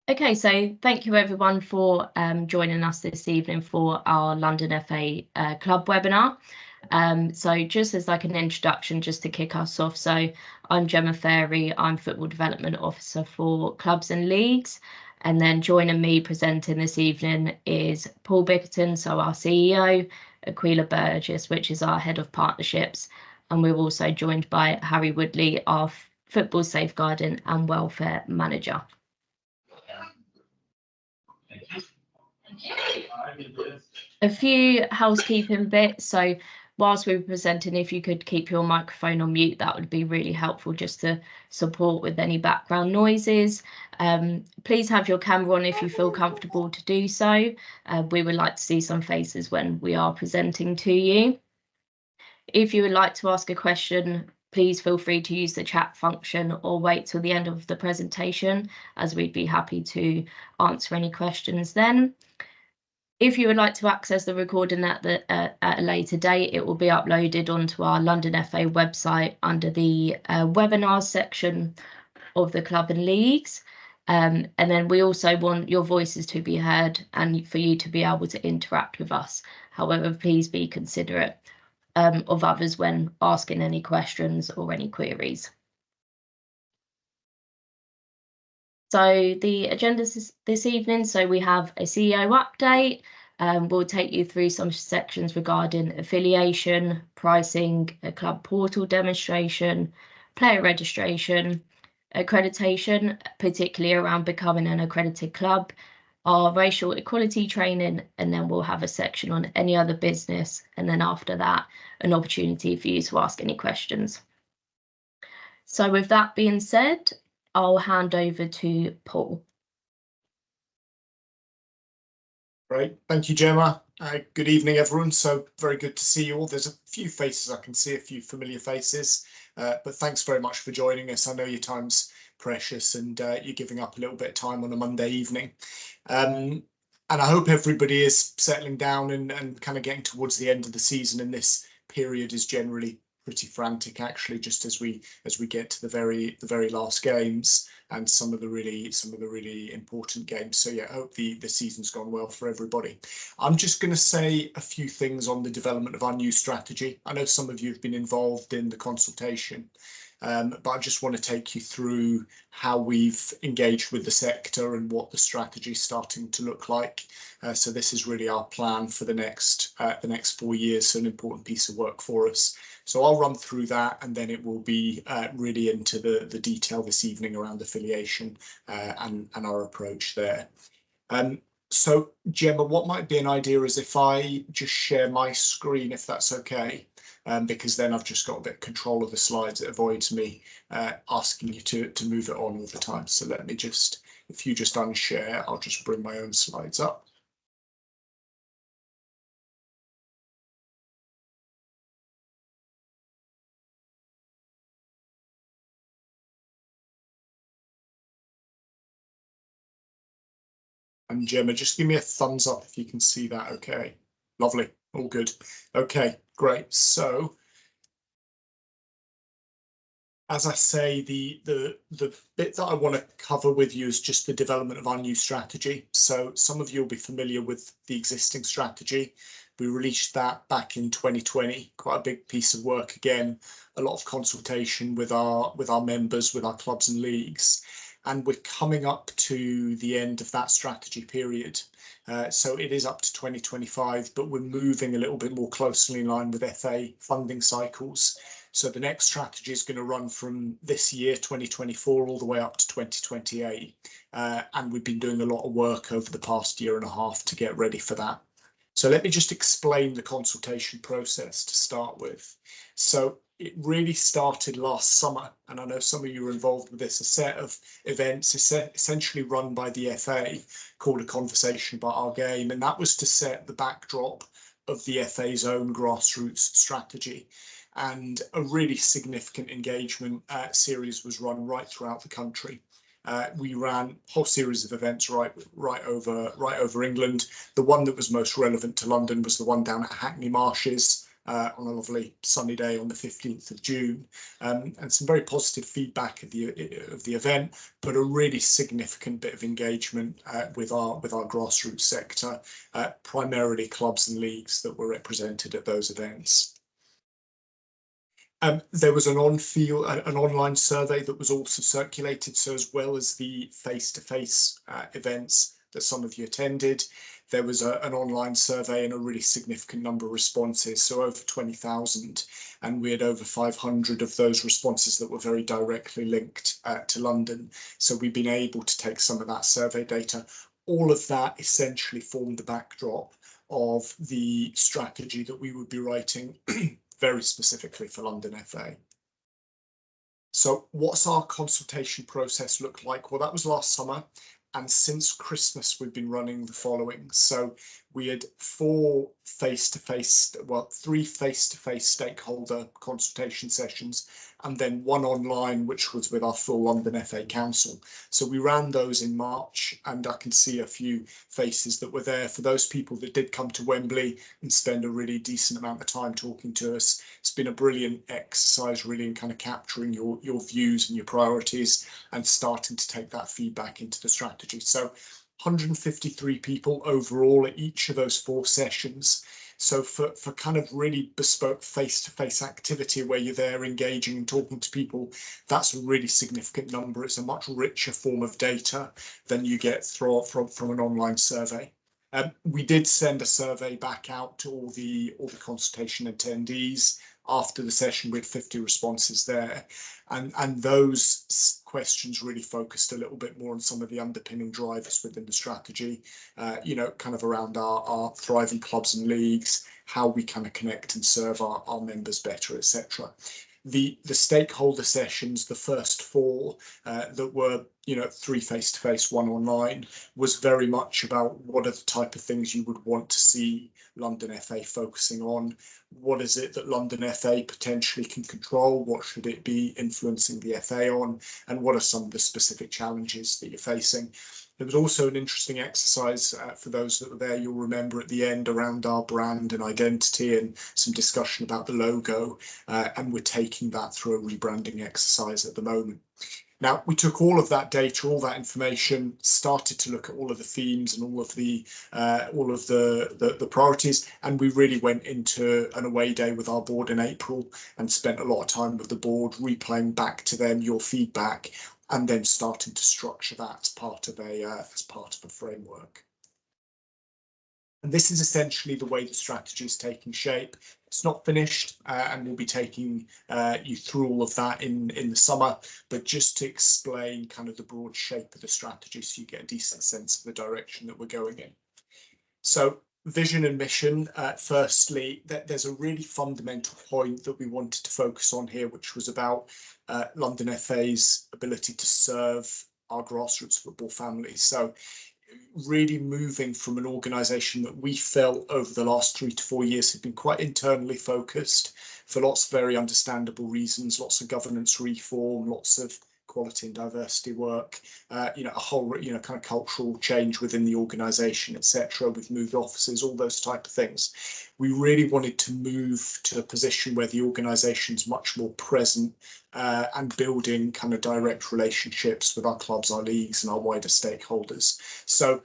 Okay, so thank you everyone for joining us this evening for our London FA Club webinar. So just as like an introduction, just to kick us off, so I'm Gemma Fairy, I'm Football Development Officer for Clubs and Leagues. And then joining me presenting this evening is Paul Bickerton, so our CEO, Aquila Burgess, which is our Head of Partnerships. And we're also joined by Harry Woodley, our Football Safeguarding and Welfare Manager. A few housekeeping bits. So whilst we were presenting, if you could keep your microphone on mute, that would be really helpful just to support with any background noises. Please have your camera on if you feel comfortable to do so. We would like to see some faces when we are presenting to you. If you would like to ask a question, please feel free to use the chat function or wait till the end of the presentation, as we'd be happy to answer any questions then. If you would like to access the recording at a later date, it will be uploaded onto our London FA website under the webinars section of the Club and Leagues. And then we also want your voices to be heard and for you to be able to interact with us. However, please be considerate of others when asking any questions or any queries. So the agenda this evening, so we have a CEO update. We'll take you through some sections regarding affiliation, pricing, a club portal demonstration, player registration, accreditation, particularly around becoming an accredited club, our racial equality training, and then we'll have a section on any other business. And then after that, an opportunity for you to ask any questions. So with that being said, I'll hand over to Paul. Great, thank you, Gemma. Good evening, everyone. So very good to see you all. There's a few faces I can see, a few familiar faces, but thanks very much for joining us. I know your time's precious and you're giving up a little bit of time on a Monday evening. And I hope everybody is settling down and kind of getting towards the end of the season, and this period is generally pretty frantic, actually, just as we get to the very last games and some of the really important games. So yeah, I hope the season's gone well for everybody. I'm just going to say a few things on the development of our new strategy. I know some of you have been involved in the consultation, but I just want to take you through how we've engaged with the sector and what the strategy is starting to look like. So this is really our plan for the next 4 years, so an important piece of work for us. So I'll run through that, and then it will be really into the detail this evening around affiliation and our approach there. So Gemma, what might be an idea is if I just share my screen, if that's okay, because then I've just got a bit of control of the slides. It avoids me asking you to move it on all the time. So let me just, if you just unshare, I'll just bring my own slides up. And Gemma, just give me a thumbs up if you can see that. Okay, lovely, all good. Okay, great. So as I say, the bit that I want to cover with you is just the development of our new strategy. So some of you will be familiar with the existing strategy. We released that back in 2020, quite a big piece of work again, a lot of consultation with our members, with our clubs and leagues. And we're coming up to the end of that strategy period. So it is up to 2025, but we're moving a little bit more closely in line with FA funding cycles. So the next strategy is going to run from this year, 2024, all the way up to 2028. And we've been doing a lot of work over the past year and a half to get ready for that. So let me just explain the consultation process to start with. So it really started last summer, and I know some of you were involved with this, a set of events essentially run by the FA called A Conversation About Our Game, and that was to set the backdrop of the FA's own grassroots strategy. And a really significant engagement series was run right throughout the country. We ran a whole series of events right over England. The one that was most relevant to London was the one down at Hackney Marshes on a lovely sunny day on the 15th of June, and some very positive feedback of the event, but a really significant bit of engagement with our grassroots sector, primarily clubs and leagues that were represented at those events. There was an online survey that was also circulated. So as well as the face-to-face events that some of you attended, there was an online survey and a really significant number of responses, so over 20,000, and we had over 500 of those responses that were very directly linked to London. So we've been able to take some of that survey data. All of that essentially formed the backdrop of the strategy that we would be writing very specifically for London FA. So what's our consultation process look like? Well, that was last summer. And since Christmas, we've been running the following. So we had three face-to-face stakeholder consultation sessions, and then one online, which was with our full London FA Council. So we ran those in March, and I can see a few faces that were there. For those people that did come to Wembley and spend a really decent amount of time talking to us, it's been a brilliant exercise, really, in kind of capturing your views and your priorities and starting to take that feedback into the strategy. So 153 people overall at each of those 4 sessions. So for kind of really bespoke face-to-face activity where you're there engaging and talking to people, that's a really significant number. It's a much richer form of data than you get from an online survey. We did send a survey back out to all the consultation attendees. After the session, we had 50 responses there, and those questions really focused a little bit more on some of the underpinning drivers within the strategy, kind of around our thriving clubs and leagues, how we kind of connect and serve our members better, etc. The stakeholder sessions, the first 4 that were 3 face-to-face, 1 online, was very much about what are the type of things you would want to see London FA focusing on. What is it that London FA potentially can control? What should it be influencing the FA on? And what are some of the specific challenges that you're facing? There was also an interesting exercise for those that were there, you'll remember at the end, around our brand and identity, and some discussion about the logo, and we're taking that through a rebranding exercise at the moment. Now, we took all of that data, all that information, started to look at all of the themes and all of the priorities, and we really went into an away day with our board in April and spent a lot of time with the board replaying back to them your feedback, and then starting to structure that as part of a framework. And this is essentially the way the strategy is taking shape. It's not finished, and we'll be taking you through all of that in the summer, but just to explain kind of the broad shape of the strategy so you get a decent sense of the direction that we're going in. So vision and mission, firstly, there's a really fundamental point that we wanted to focus on here, which was about London FA's ability to serve our grassroots football family. So really moving from an organisation that we felt over the last 3 to 4 years had been quite internally focused for lots of very understandable reasons, lots of governance reform, lots of quality and diversity work, a whole kind of cultural change within the organisation, etc. We've moved offices, all those type of things. We really wanted to move to a position where the organisation's much more present and building kind of direct relationships with our clubs, our leagues, and our wider stakeholders. So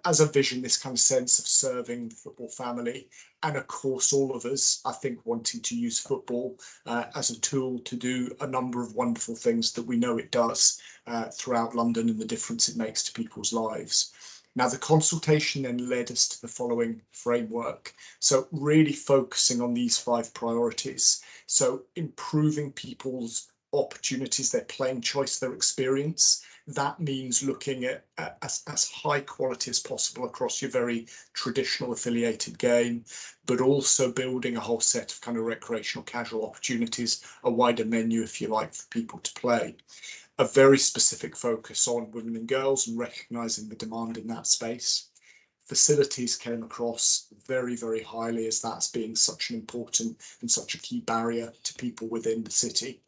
as a vision, this kind of sense of serving the football family, and of course all of us, I think, wanting to use football as a tool to do a number of wonderful things that we know it does throughout London and the difference it makes to people's lives. Now, the consultation then led us to the following framework. So really focusing on these 5 priorities. So improving people's opportunities, their playing choice, their experience. That means looking at as high quality as possible across your very traditional affiliated game, but also building a whole set of kind of recreational casual opportunities, a wider menu, if you like, for people to play. A very specific focus on women and girls and recognising the demand in that space. Facilities came across very, very highly as that's being such an important and such a key barrier to people within the city.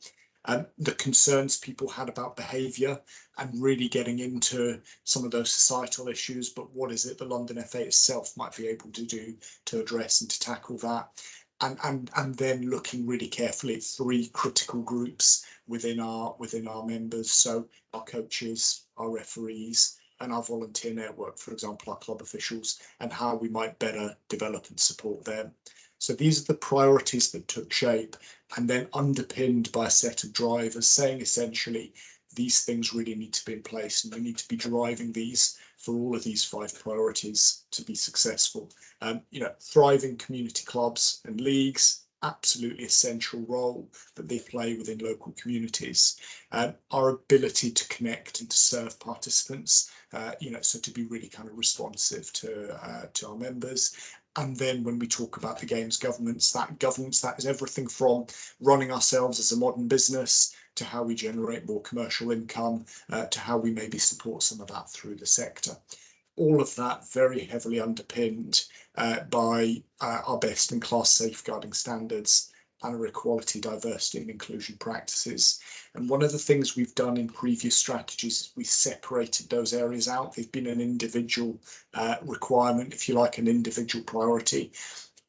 The concerns people had about behaviour and really getting into some of those societal issues, but what is it the London FA itself might be able to do to address and to tackle that? and then looking really carefully at 3 critical groups within our members. So our coaches, our referees, and our volunteer network, for example, our club officials, and how we might better develop and support them. So these are the priorities that took shape, and then underpinned by a set of drivers saying essentially these things really need to be in place, and we need to be driving these for all of these 5 priorities to be successful. Thriving community clubs and leagues, absolutely essential role that they play within local communities. Our ability to connect and to serve participants, so to be really kind of responsive to our members. And then when we talk about the games governance, that is everything from running ourselves as a modern business to how we generate more commercial income, to how we maybe support some of that through the sector. All of that very heavily underpinned by our best-in-class safeguarding standards and our equality, diversity and inclusion practices. And one of the things we've done in previous strategies is we separated those areas out. They've been an individual requirement, if you like, an individual priority.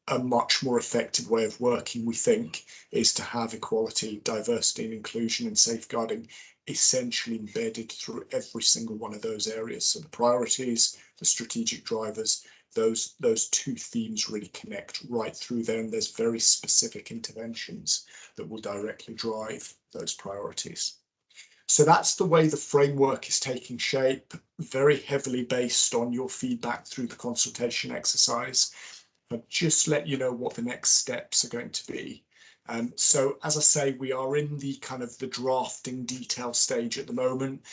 A much more effective way of working, we think, is to have equality, diversity and inclusion and safeguarding essentially embedded through every single one of those areas. So the priorities, the strategic drivers, those 2 themes really connect right through there, and there's very specific interventions that will directly drive those priorities. So that's the way the framework is taking shape, very heavily based on your feedback through the consultation exercise. But just let you know what the next steps are going to be. So as I say, we are in the kind of the drafting detail stage at the moment.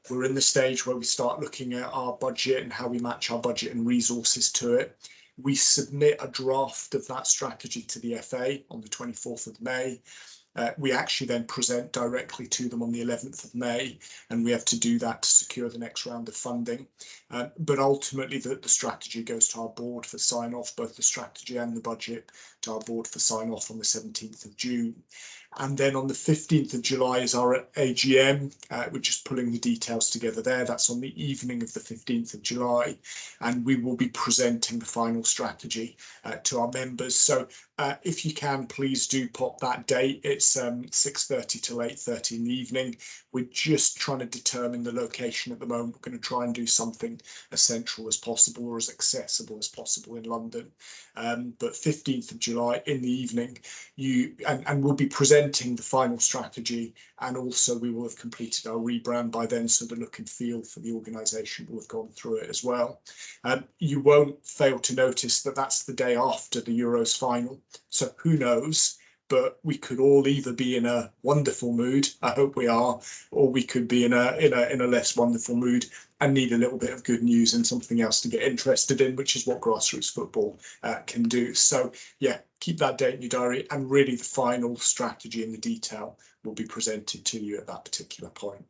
We're in the stage where we start looking at our budget and how we match our budget and resources to it. We submit a draft of that strategy to the FA on the 24th of May. We actually then present directly to them on the 11th of May, and we have to do that to secure the next round of funding. But ultimately, the strategy goes to our board for sign-off, both the strategy and the budget to our board for sign-off on the 17th of June. And then on the 15th of July is our AGM. We're just pulling the details together there. That's on the evening of the 15th of July. And we will be presenting the final strategy to our members. So if you can, please do pop that date. It's 6:30 till 8:30 in the evening. We're just trying to determine the location at the moment. We're going to try and do something as central as possible or as accessible as possible in London. But 15th of July in the evening, and we'll be presenting the final strategy, and also we will have completed our rebrand by then, so the look and feel for the organisation will have gone through it as well. You won't fail to notice that that's the day after the Euros final, so who knows, but we could all either be in a wonderful mood, I hope we are, or we could be in a less wonderful mood and need a little bit of good news and something else to get interested in, which is what grassroots football can do. So yeah, keep that date in your diary, and really the final strategy and the detail will be presented to you at that particular point.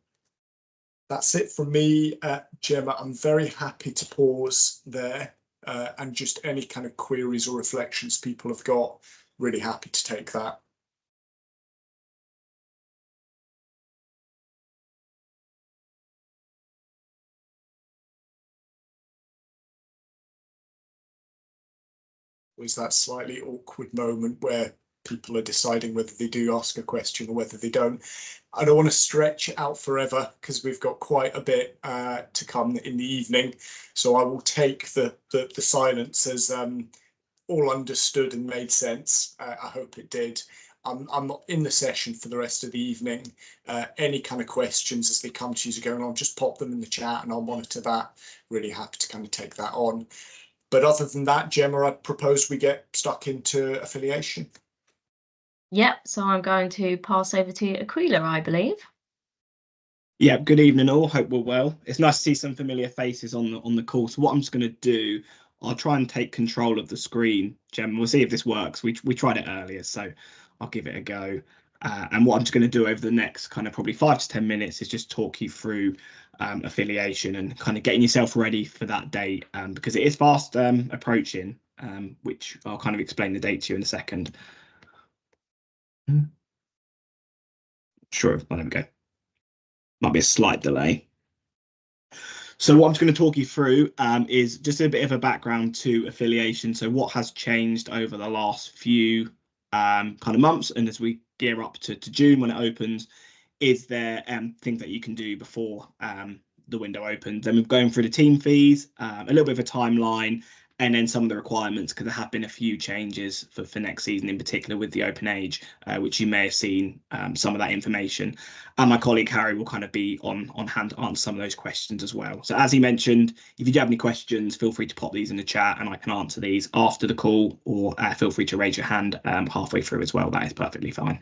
That's it from me, Gemma. I'm very happy to pause there, and just any kind of queries or reflections people have got, really happy to take that. Was that slightly awkward moment where people are deciding whether they do ask a question or whether they don't. I don't want to stretch it out forever because we've got quite a bit to come in the evening. So I will take the silence as all understood and made sense. I hope it did. I'm not in the session for the rest of the evening. Any kind of questions as they come to you as you're going on, just pop them in the chat and I'll monitor that. Really happy to kind of take that on. But other than that, Gemma, I propose we get stuck into affiliation. Yep, so I'm going to pass over to Aquila, I believe. Yeah, good evening all, hope we're well. It's nice to see some familiar faces on the call. So what I'm just going to do, I'll try and take control of the screen, Gemma. We'll see if this works. We tried it earlier, so I'll give it a go. And what I'm just going to do over the next kind of probably 5 to 10 minutes is just talk you through affiliation and kind of getting yourself ready for that date, because it is fast approaching, which I'll kind of explain the date to you in a second. Sure, there we go. Might be a slight delay. So what I'm just going to talk you through is just a bit of a background to affiliation. So what has changed over the last few kind of months, and as we gear up to June when it opens, is there things that you can do before the window opens. Then we're going through the team fees, a little bit of a timeline, and then some of the requirements, because there have been a few changes for next season, in particular with the open age, which you may have seen some of that information. And my colleague Harry will kind of be on hand to answer some of those questions as well. So as he mentioned, if you do have any questions, feel free to pop these in the chat and I can answer these after the call, or feel free to raise your hand halfway through as well. That is perfectly fine.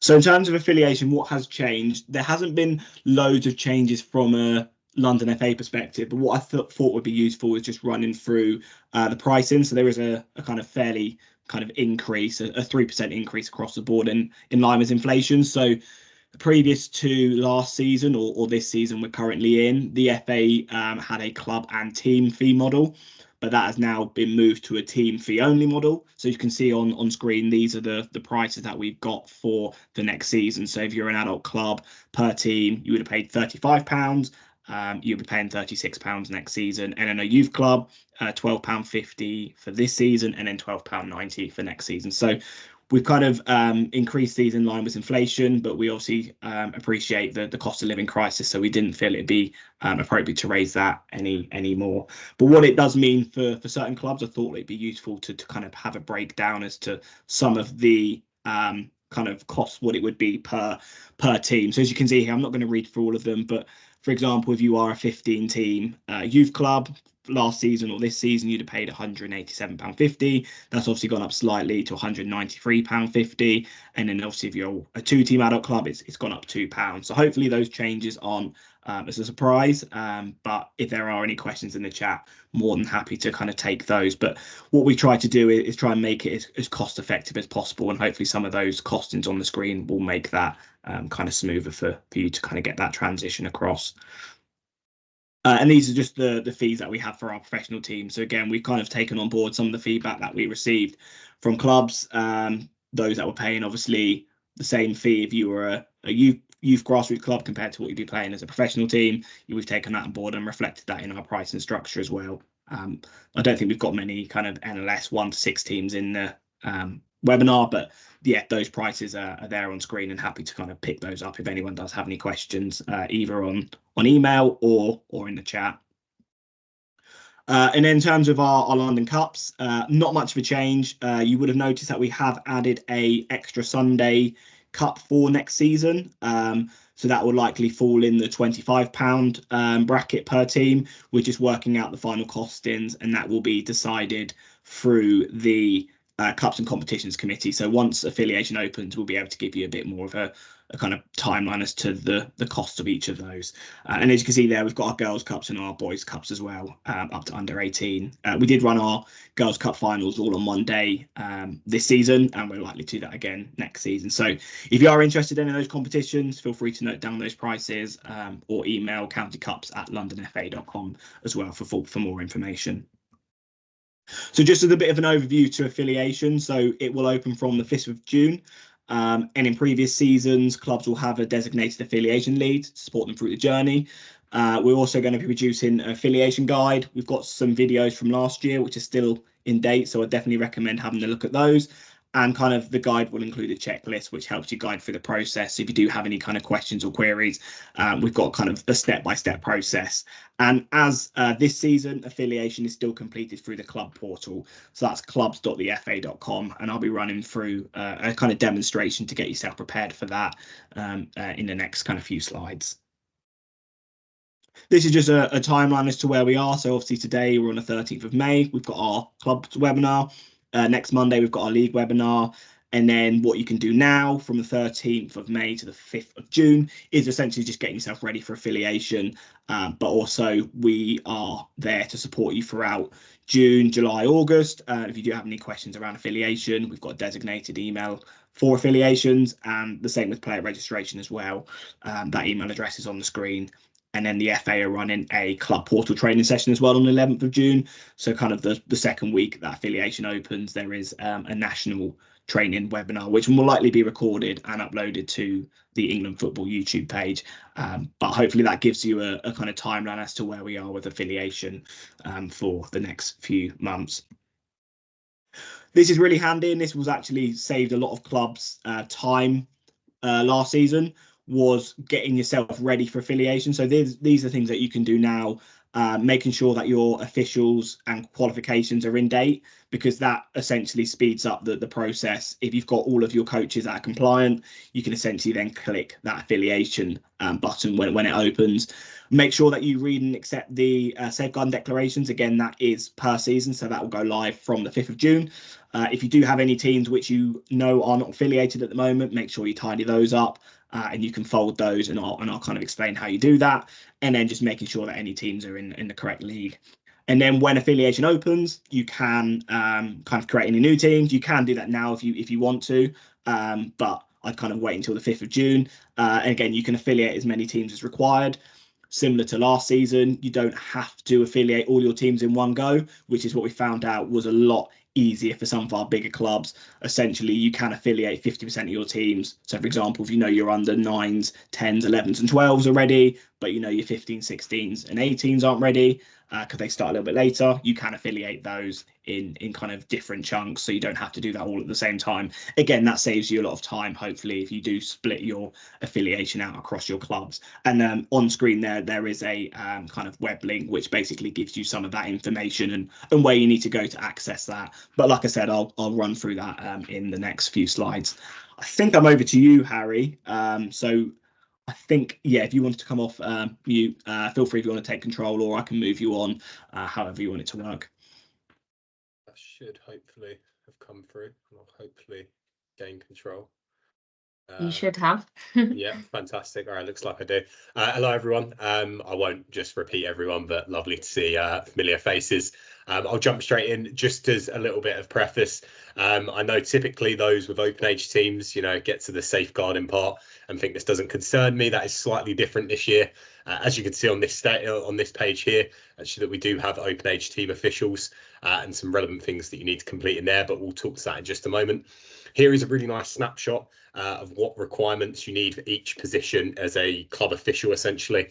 So in terms of affiliation, what has changed? There hasn't been loads of changes from a London FA perspective, but what I thought would be useful is just running through the pricing. So there is a kind of fairly kind of increase, a 3% increase across the board in line with inflation. So previous to last season or this season we're currently in, the FA had a club and team fee model, but that has now been moved to a team fee only model. So you can see on screen, these are the prices that we've got for the next season. So if you're an adult club, per team, you would have paid £35. You'll be paying £36 next season. And in a youth club, £12.50 for this season, and then £12.90 for next season. So we've kind of increased these in line with inflation, but we obviously appreciate the cost of living crisis, so we didn't feel it'd be appropriate to raise that any more. But what it does mean for certain clubs, I thought it'd be useful to kind of have a breakdown as to some of the kind of costs, what it would be per team. So as you can see here, I'm not going to read through all of them, but for example, if you are a 15-team youth club, last season or this season, you'd have paid £187.50. That's obviously gone up slightly to £193.50. And then obviously if you're a 2-team adult club, it's gone up £2. So hopefully those changes aren't as a surprise. But if there are any questions in the chat, more than happy to kind of take those. But what we try to do is try and make it as cost effective as possible. And hopefully some of those costings on the screen will make that kind of smoother for you to kind of get that transition across. And these are just the fees that we have for our professional team. So again, we've kind of taken on board some of the feedback that we received from clubs, those that were paying obviously the same fee if you were a youth grassroots club compared to what you'd be paying as a professional team. We've taken that on board and reflected that in our pricing structure as well. I don't think we've got many kind of NLS 1 to 6 teams in the webinar, but yeah, those prices are there on screen, and happy to kind of pick those up if anyone does have any questions, either on email or in the chat. And in terms of our London Cups, not much of a change. You would have noticed that we have added a extra Sunday Cup for next season. So that will likely fall in the £25 bracket per team. We're just working out the final costings, and that will be decided through the Cups and Competitions Committee. So once affiliation opens, we'll be able to give you a bit more of a kind of timeline as to the cost of each of those. And as you can see there, we've got our Girls Cups and our Boys Cups as well, up to under 18. We did run our Girls Cup finals all on one day this season, and we're likely to do that again next season. So if you are interested in those competitions, feel free to note down those prices, or email countycups@londonfa.com as well for more information. So just as a bit of an overview to affiliation, so it will open from the 5th of June. And in previous seasons, clubs will have a designated affiliation lead to support them through the journey. We're also going to be producing an affiliation guide. We've got some videos from last year, which are still in date, so I definitely recommend having a look at those. And kind of the guide will include a checklist, which helps you guide through the process. So if you do have any kind of questions or queries, we've got kind of a step-by-step process. And as this season, affiliation is still completed through the club portal. So that's clubs.thefa.com. And I'll be running through a kind of demonstration to get yourself prepared for that in the next kind of few slides. This is just a timeline as to where we are. So obviously today we're on the 13th of May. We've got our clubs webinar. Next Monday, we've got our league webinar. And then what you can do now from the 13th of May to the 5th of June is essentially just getting yourself ready for affiliation. But also we are there to support you throughout June, July, August. If you do have any questions around affiliation, we've got a designated email for affiliations, and the same with player registration as well. That email address is on the screen. And then the FA are running a club portal training session as well on the 11th of June. So kind of the second week that affiliation opens, there is a national training webinar, which will likely be recorded and uploaded to the England Football YouTube page. But hopefully that gives you a kind of timeline as to where we are with affiliation for the next few months. This is really handy, and this was actually saved a lot of clubs time last season, was getting yourself ready for affiliation. So these are things that you can do now, making sure that your officials and qualifications are in date, because that essentially speeds up the process. If you've got all of your coaches that are compliant, you can essentially then click that affiliation button when it opens. Make sure that you read and accept the safeguarding declarations. Again, that is per season, so that will go live from the 5th of June. If you do have any teams which you know are not affiliated at the moment, make sure you tidy those up, and you can fold those, and I'll kind of explain how you do that, and then just making sure that any teams are in the correct league. And then when affiliation opens, you can kind of create any new teams. You can do that now if you want to, but I'd kind of wait until the 5th of June. And again, you can affiliate as many teams as required. Similar to last season, you don't have to affiliate all your teams in one go, which is what we found out was a lot easier for some of our bigger clubs. Essentially, you can affiliate 50% of your teams. So, for example, if you know you're under 9s, 10s, 11s and 12s already, but you know your 15s, 16s and 18s aren't ready because they start a little bit later, you can affiliate those in kind of different chunks, so you don't have to do that all at the same time. Again, that saves you a lot of time, hopefully, if you do split your affiliation out across your clubs. And on screen there is a kind of web link which basically gives you some of that information and where you need to go to access that. But like I said, I'll run through that in the next few slides. I think I'm over to you, Harry. So I think, yeah, if you wanted to come off mute, feel free if you want to take control, or I can move you on, however you want it to work. That should hopefully have come through, and I'll hopefully gain control. You should have. Yeah, fantastic. All right, looks like I do. Hello, everyone. I won't just repeat everyone, but lovely to see familiar faces. I'll jump straight in just as a little bit of preface. I know typically those with open age teams, get to the safeguarding part and think this doesn't concern me. That is slightly different this year. As you can see on this page here, actually, that we do have open age team officials and some relevant things that you need to complete in there, but we'll talk to that in just a moment. Here is a really nice snapshot of what requirements you need for each position as a club official, essentially,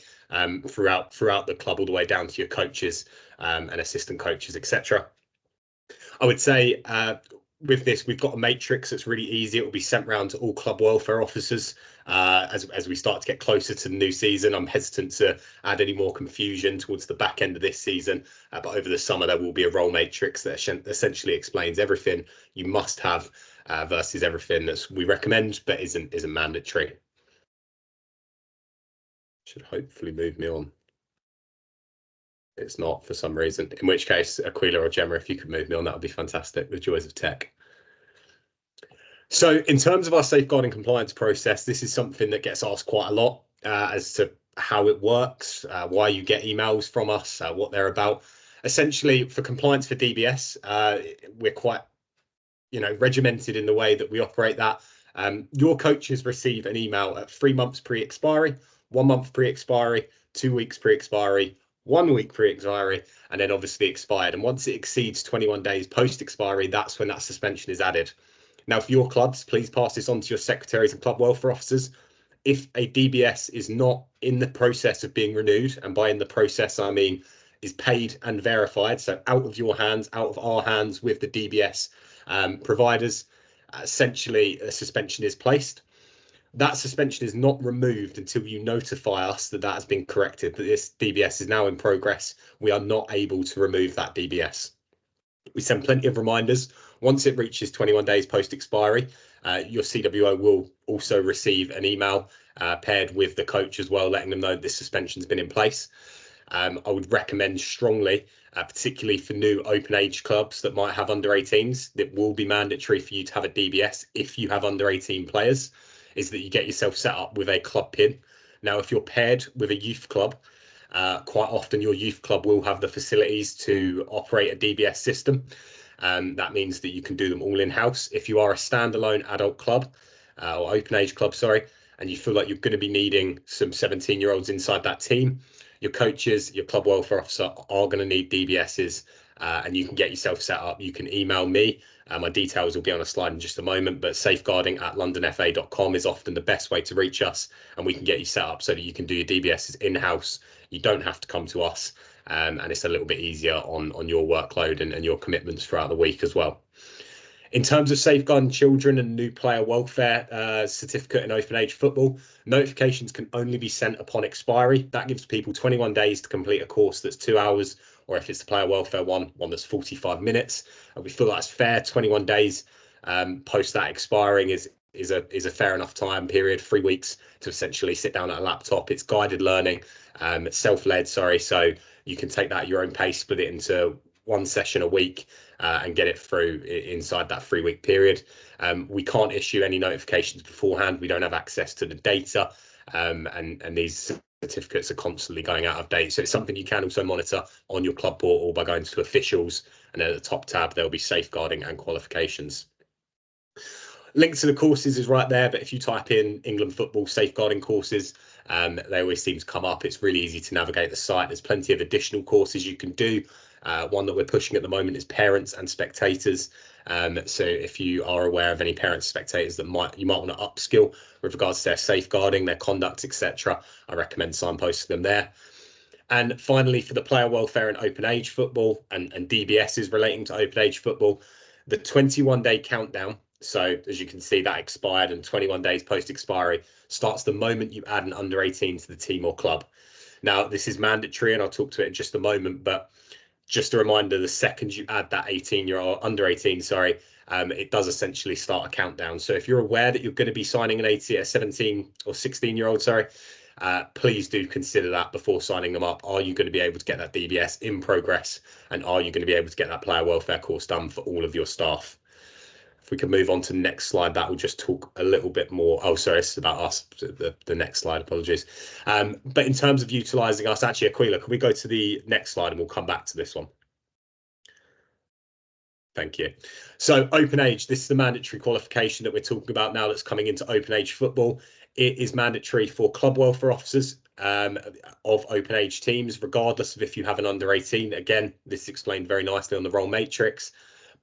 throughout the club, all the way down to your coaches and assistant coaches, etc. I would say with this, we've got a matrix that's really easy. It will be sent round to all club welfare officers as we start to get closer to the new season. I'm hesitant to add any more confusion towards the back end of this season, but over the summer there will be a role matrix that essentially explains everything you must have versus everything that we recommend but isn't mandatory. Should hopefully move me on. It's not for some reason, in which case Aquila or Gemma, if you could move me on, that would be fantastic. The joys of tech. So in terms of our safeguarding compliance process, this is something that gets asked quite a lot as to how it works, why you get emails from us, what they're about. Essentially, for compliance for DBS, we're quite regimented in the way that we operate that. Your coaches receive an email at 3 months pre-expiry, 1 month pre-expiry, 2 weeks pre-expiry, 1 week pre-expiry, and then obviously expired. And once it exceeds 21 days post-expiry, that's when that suspension is added. Now, for your clubs, please pass this on to your secretaries and club welfare officers. If a DBS is not in the process of being renewed, and by in the process, I mean is paid and verified, so out of your hands, out of our hands with the DBS providers, essentially a suspension is placed. That suspension is not removed until you notify us that has been corrected, that this DBS is now in progress. We are not able to remove that DBS. We send plenty of reminders. Once it reaches 21 days post-expiry, your CWO will also receive an email paired with the coach as well, letting them know this suspension's been in place. I would recommend strongly, particularly for new open age clubs that might have under 18s, that will be mandatory for you to have a DBS if you have under 18 players, is that you get yourself set up with a club PIN. Now, if you're paired with a youth club, quite often your youth club will have the facilities to operate a DBS system. That means that you can do them all in-house. If you are a standalone adult club, or open age club, sorry, and you feel like you're going to be needing some 17-year-olds inside that team, your coaches, your club welfare officer are going to need DBSs, and you can get yourself set up. You can email me. My details will be on a slide in just a moment, but safeguarding@londonfa.com is often the best way to reach us, and we can get you set up so that you can do your DBSs in-house. You don't have to come to us, and it's a little bit easier on your workload and your commitments throughout the week as well. In terms of safeguarding children and new player welfare certificate in open age football, notifications can only be sent upon expiry. That gives people 21 days to complete a course that's 2 hours, or if it's the player welfare one that's 45 minutes. And we feel that's fair. 21 days post that expiring is a fair enough time period, 3 weeks to essentially sit down at a laptop. It's guided learning, self-led, sorry. So you can take that at your own pace, split it into 1 session a week and get it through inside that 3-week period. We can't issue any notifications beforehand. We don't have access to the data, and these certificates are constantly going out of date. So it's something you can also monitor on your club portal by going to officials, and then at the top tab there'll be safeguarding and qualifications. Link to the courses is right there, but if you type in England football safeguarding courses, they always seem to come up. It's really easy to navigate the site. There's plenty of additional courses you can do. One that we're pushing at the moment is parents and spectators. So if you are aware of any parents, spectators that you might want to upskill with regards to their safeguarding, their conduct, etc., I recommend signposting them there. And finally, for the player welfare in open age football and DBSs relating to open age football, the 21-day countdown. So as you can see, that expired, and 21 days post expiry starts the moment you add an under 18 to the team or club. Now, this is mandatory, and I'll talk to it in just a moment, but just a reminder, the second you add that 18-year-old, under 18, sorry, it does essentially start a countdown. So if you're aware that you're going to be signing a 17 or 16-year-old, sorry, please do consider that before signing them up. Are you going to be able to get that DBS in progress? And are you going to be able to get that player welfare course done for all of your staff? If we can move on to the next slide, that will just talk a little bit more. Oh, sorry, it's about us, the next slide, apologies. But in terms of utilising us, actually, Aquila, can we go to the next slide and we'll come back to this one? Thank you. So open age, this is the mandatory qualification that we're talking about now that's coming into open age football. It is mandatory for club welfare officers of open age teams, regardless of if you have an under 18. Again, this is explained very nicely on the role matrix.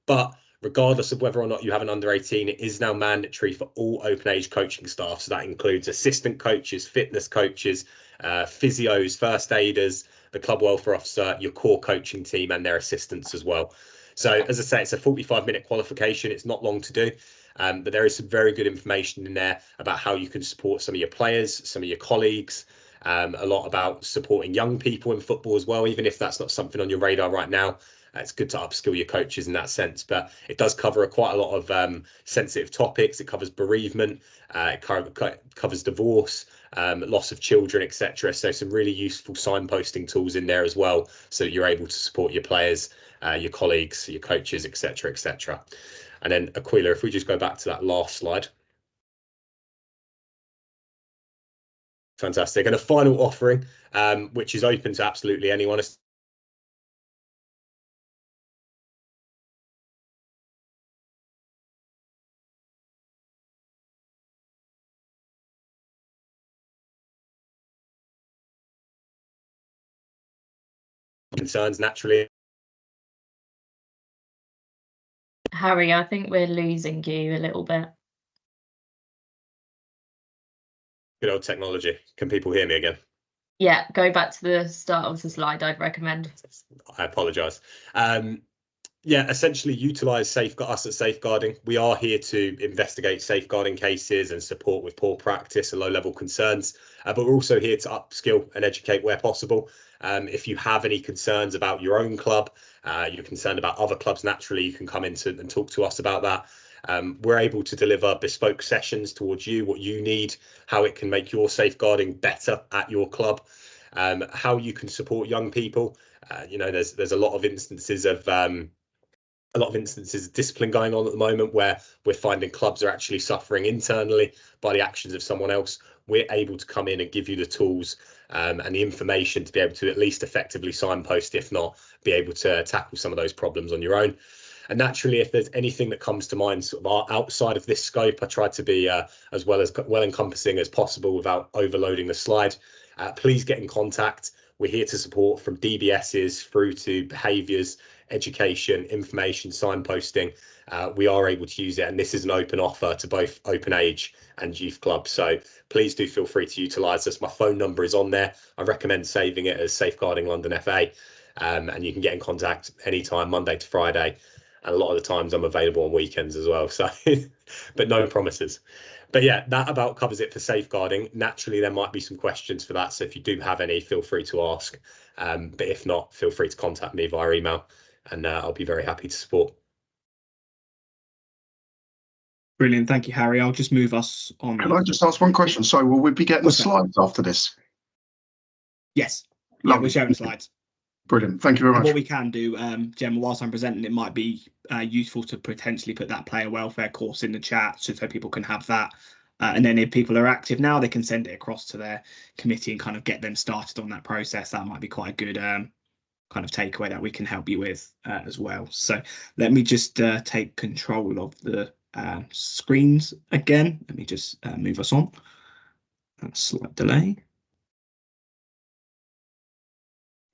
But regardless of whether or not you have an under 18, it is now mandatory for all open age coaching staff. So that includes assistant coaches, fitness coaches, physios, first aiders, the club welfare officer, your core coaching team and their assistants as well. So as I say, it's a 45-minute qualification. It's not long to do, but there is some very good information in there about how you can support some of your players, some of your colleagues, a lot about supporting young people in football as well, even if that's not something on your radar right now. It's good to upskill your coaches in that sense, but it does cover quite a lot of sensitive topics. It covers bereavement, it covers divorce, loss of children, etc. So some really useful signposting tools in there as well, so that you're able to support your players, your colleagues, your coaches, etc., etc. And then Aquila, if we just go back to that last slide. Fantastic. And a final offering, which is open to absolutely anyone. Concerns naturally. Harry, I think we're losing you a little bit. Good old technology. Can people hear me again? Yeah, go back to the start of the slide, I'd recommend. I apologise. Yeah, essentially utilise us at Safeguarding. We are here to investigate safeguarding cases and support with poor practice and low-level concerns, but we're also here to upskill and educate where possible. If you have any concerns about your own club, you're concerned about other clubs, naturally, you can come in and talk to us about that. We're able to deliver bespoke sessions towards you, what you need, how it can make your safeguarding better at your club, how you can support young people. You know, there's a lot of instances of discipline going on at the moment where we're finding clubs are actually suffering internally by the actions of someone else. We're able to come in and give you the tools and the information to be able to at least effectively signpost, if not be able to tackle some of those problems on your own. And naturally, if there's anything that comes to mind sort of outside of this scope, I try to be as well encompassing as possible without overloading the slide. Please get in contact. We're here to support from DBSs through to behaviours, education, information, signposting. We are able to use it, and this is an open offer to both open age and youth clubs. So please do feel free to utilise this. My phone number is on there. I recommend saving it as Safeguarding London FA, and you can get in contact anytime, Monday to Friday. And a lot of the times I'm available on weekends as well. So, but no promises. But yeah, that about covers it for safeguarding. Naturally, there might be some questions for that. So if you do have any, feel free to ask. But if not, feel free to contact me via email, and I'll be very happy to support. Brilliant. Thank you, Harry. I'll just move us on. Can I just ask one question? Sorry, will we be getting the What's that? slides after this? Yes. Yeah, Lovely. we're sharing the slides. Brilliant. Thank you very And much. what we can do, Gemma, whilst I'm presenting, it might be useful to potentially put that player welfare course in the chat so people can have that. And then if people are active now, they can send it across to their committee and kind of get them started on that process. That might be quite a good kind of takeaway that we can help you with as well. So let me just take control of the screens again. Let me just move us on. Slight delay.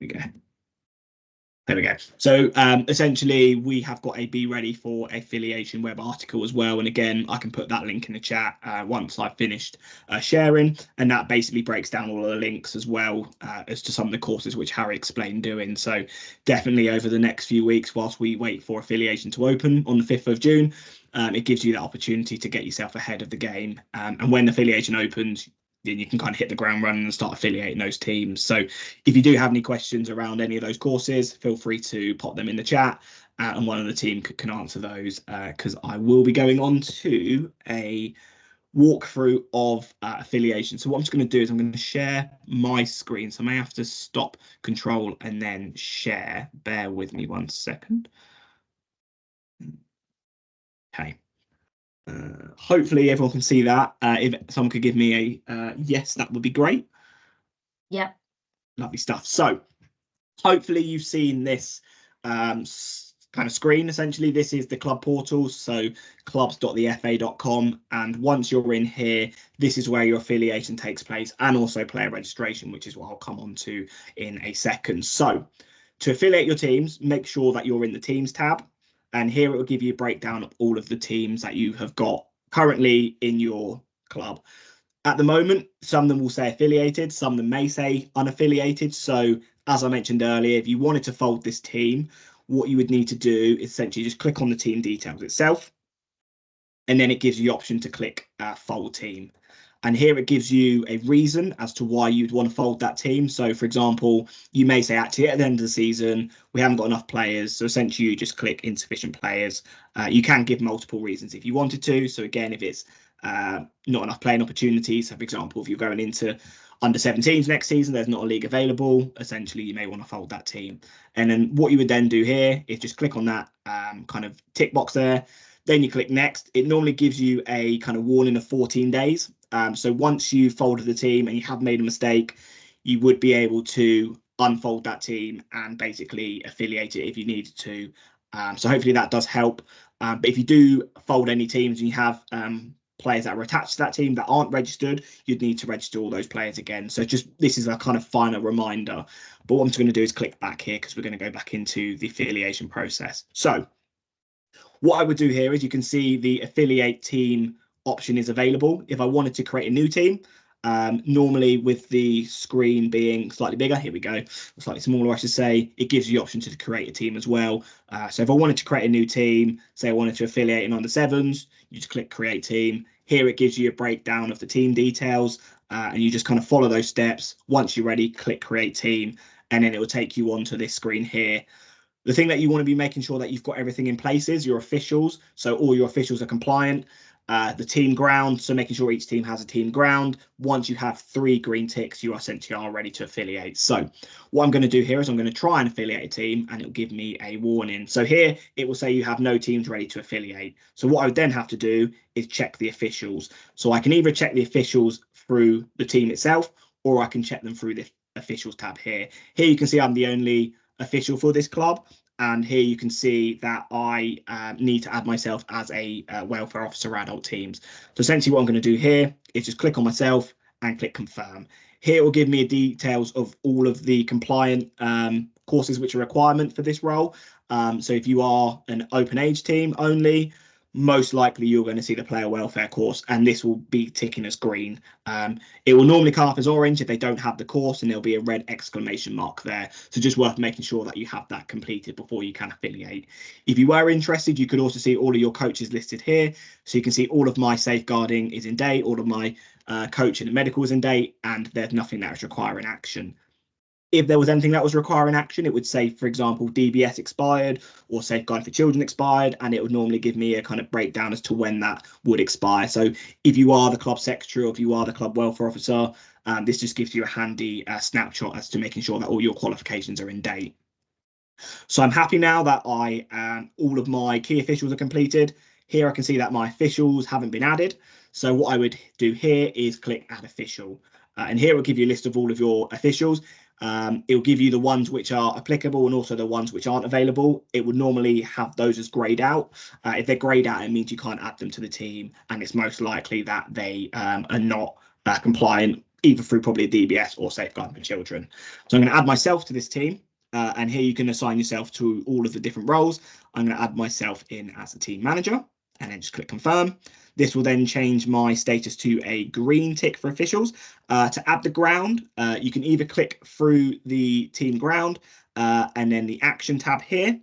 There we go. There we go. So essentially, we have got a Be Ready for Affiliation web article as well. And again, I can put that link in the chat once I've finished sharing. And that basically breaks down all of the links as well as to some of the courses which Harry explained doing. So definitely over the next few weeks, whilst we wait for affiliation to open on the 5th of June, it gives you that opportunity to get yourself ahead of the game. And when affiliation opens, then you can kind of hit the ground running and start affiliating those teams. So if you do have any questions around any of those courses, feel free to pop them in the chat and one of the team can answer those because I will be going on to a walkthrough of affiliation. So what I'm just going to do is I'm going to share my screen. So I may have to stop control and then share. Bear with me 1 second. Okay. Hopefully everyone can see that. If someone could give me a yes, that would be great. Yeah. Lovely stuff. So hopefully you've seen this kind of screen. Essentially, this is the club portal, so clubs.thefa.com. And once you're in here, this is where your affiliation takes place and also player registration, which is what I'll come on to in a second. So to affiliate your teams, make sure that you're in the teams tab. And here it will give you a breakdown of all of the teams that you have got currently in your club. At the moment, some of them will say affiliated, some of them may say unaffiliated. So as I mentioned earlier, if you wanted to fold this team, what you would need to do is essentially just click on the team details itself. And then it gives you the option to click fold team. And here it gives you a reason as to why you'd want to fold that team. So, for example, you may say, actually, at the end of the season, we haven't got enough players. So essentially, you just click insufficient players. You can give multiple reasons if you wanted to. So again, if it's not enough playing opportunities, so for example, if you're going into under 17s next season, there's not a league available, essentially, you may want to fold that team. And then what you would then do here is just click on that kind of tick box there. Then you click next. It normally gives you a kind of warning of 14 days. So once you've folded the team and you have made a mistake, you would be able to unfold that team and basically affiliate it if you needed to. So hopefully that does help. But if you do fold any teams and you have players that are attached to that team that aren't registered, you'd need to register all those players again. So just this is a kind of final reminder. But what I'm just going to do is click back here because we're going to go back into the affiliation process. So what I would do here is you can see the affiliate team option is available. If I wanted to create a new team, normally with the screen being slightly bigger, here we go, slightly smaller, I should say, it gives you the option to create a team as well. So if I wanted to create a new team, say I wanted to affiliate in under sevens, you just click create team. Here it gives you a breakdown of the team details and you just kind of follow those steps. Once you're ready, click create team, and then it will take you onto this screen here. The thing that you want to be making sure that you've got everything in place is your officials. So all your officials are compliant. The team ground, so making sure each team has a team ground. Once you have 3 green ticks, you essentially are ready to affiliate. So what I'm going to do here is I'm going to try and affiliate a team and it'll give me a warning. So here it will say you have no teams ready to affiliate. So what I would then have to do is check the officials. So I can either check the officials through the team itself, or I can check them through the officials tab here. Here you can see I'm the only official for this club. And here you can see that I need to add myself as a welfare officer adult teams. So essentially what I'm going to do here is just click on myself and click confirm. Here it will give me details of all of the compliant courses which are requirement for this role. So if you are an open age team only, most likely you're going to see the player welfare course, and this will be ticking as green. It will normally come up as orange if they don't have the course, and there'll be a red exclamation mark there. So just worth making sure that you have that completed before you can affiliate. If you were interested, you could also see all of your coaches listed here. So you can see all of my safeguarding is in date, all of my coaching and medical is in date, and there's nothing that is requiring action. If there was anything that was requiring action, it would say, for example, DBS expired or Safeguard for Children expired, and it would normally give me a kind of breakdown as to when that would expire. So if you are the club secretary or if you are the club welfare officer, this just gives you a handy snapshot as to making sure that all your qualifications are in date. So I'm happy now that all of my key officials are completed. Here I can see that my officials haven't been added. So what I would do here is click Add Official. And here it will give you a list of all of your officials. It will give you the ones which are applicable and also the ones which aren't available. It would normally have those as greyed out. If they're greyed out, it means you can't add them to the team, and it's most likely that they are not compliant, either through probably a DBS or Safeguarding for Children. So I'm going to add myself to this team, and here you can assign yourself to all of the different roles. I'm going to add myself in as a team manager, and then just click confirm. This will then change my status to a green tick for officials. To add the ground, you can either click through the team ground and then the action tab here.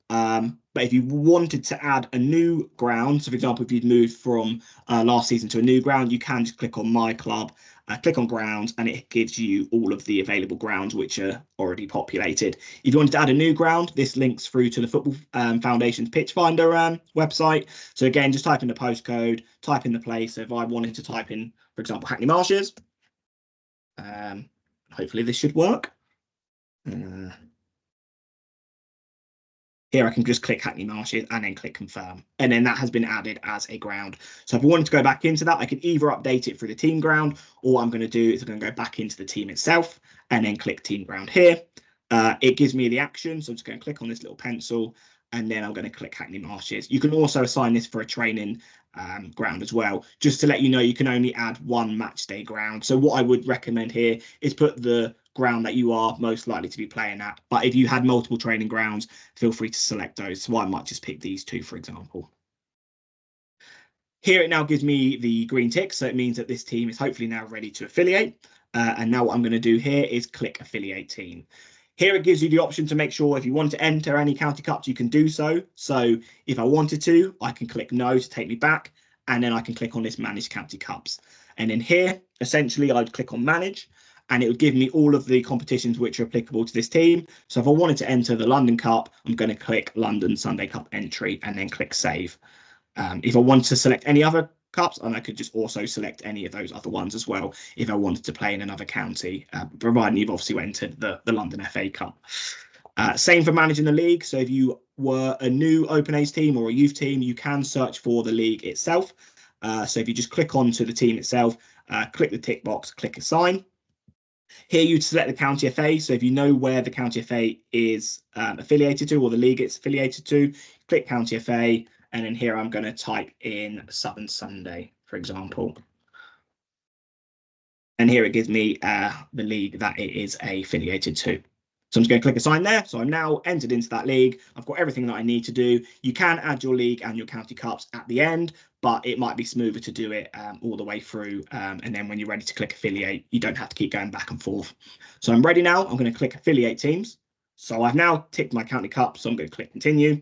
But if you wanted to add a new ground, so for example, if you'd moved from last season to a new ground, you can just click on My Club, click on grounds, and it gives you all of the available grounds which are already populated. If you wanted to add a new ground, this links through to the Football Foundation's Pitch Finder website. So again, just type in the postcode, type in the place. So if I wanted to type in, for example, Hackney Marshes, hopefully this should work. Here I can just click Hackney Marshes and then click confirm. And then that has been added as a ground. So if I wanted to go back into that, I could either update it through the team ground, or what I'm going to do is I'm going to go back into the team itself and then click team ground here. It gives me the action. So I'm just going to click on this little pencil and then I'm going to click Hackney Marshes. You can also assign this for a training ground as well. Just to let you know, you can only add one match day ground. So what I would recommend here is put the ground that you are most likely to be playing at. But if you had multiple training grounds, feel free to select those. So I might just pick these two, for example. Here it now gives me the green tick. So it means that this team is hopefully now ready to affiliate. And now what I'm going to do here is click affiliate team. Here it gives you the option to make sure if you want to enter any county cups, you can do so. So if I wanted to, I can click no to take me back, and then I can click on this manage county cups. And then here, essentially, I'd click on manage, and it would give me all of the competitions which are applicable to this team. So if I wanted to enter the London Cup, I'm going to click London Sunday Cup entry and then click save. If I want to select any other cups, and I could just also select any of those other ones as well if I wanted to play in another county, providing you've obviously entered the London FA Cup. Same for managing the league. So if you were a new open age team or a youth team, you can search for the league itself. So if you just click onto the team itself, click the tick box, click assign. Here you'd select the county FA. So if you know where the county FA is affiliated to, or the league it's affiliated to, click county FA. And then here I'm going to type in Southern Sunday, for example. And here it gives me the league that it is affiliated to. So I'm just going to click assign there. So I'm now entered into that league. I've got everything that I need to do. You can add your league and your county cups at the end, but it might be smoother to do it all the way through. And then when you're ready to click affiliate, you don't have to keep going back and forth. So I'm ready now. I'm going to click affiliate teams. So I've now ticked my county cup. So I'm going to click continue.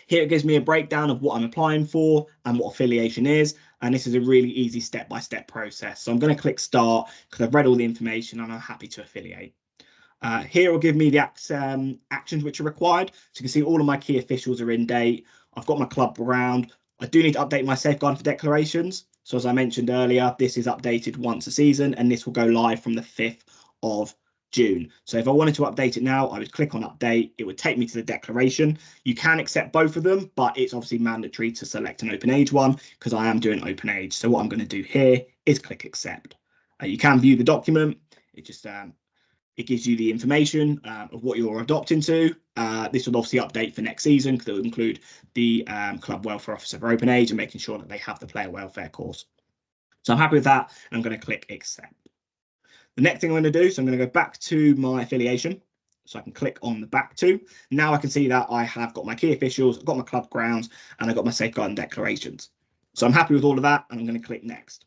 Here it gives me a breakdown of what I'm applying for and what affiliation is. And this is a really easy step-by-step process. So I'm going to click start because I've read all the information and I'm happy to affiliate. Here it will give me the actions which are required. So you can see all of my key officials are in date. I've got my club ground. I do need to update my safeguarding for declarations. So as I mentioned earlier, this is updated once a season and this will go live from the 5th of June. So if I wanted to update it now, I would click on update. It would take me to the declaration. You can accept both of them, but it's obviously mandatory to select an open age one because I am doing open age. So what I'm going to do here is click accept. You can view the document. It just it gives you the information of what you're adopting to. This will obviously update for next season because it will include the club welfare officer for open age and making sure that they have the player welfare course. So I'm happy with that. And I'm going to click accept. The next thing I'm going to do, so I'm going to go back to my affiliation. So I can click on the back two. Now I can see that I have got my key officials, I've got my club grounds, and I've got my safeguarding declarations. So I'm happy with all of that, and I'm going to click next.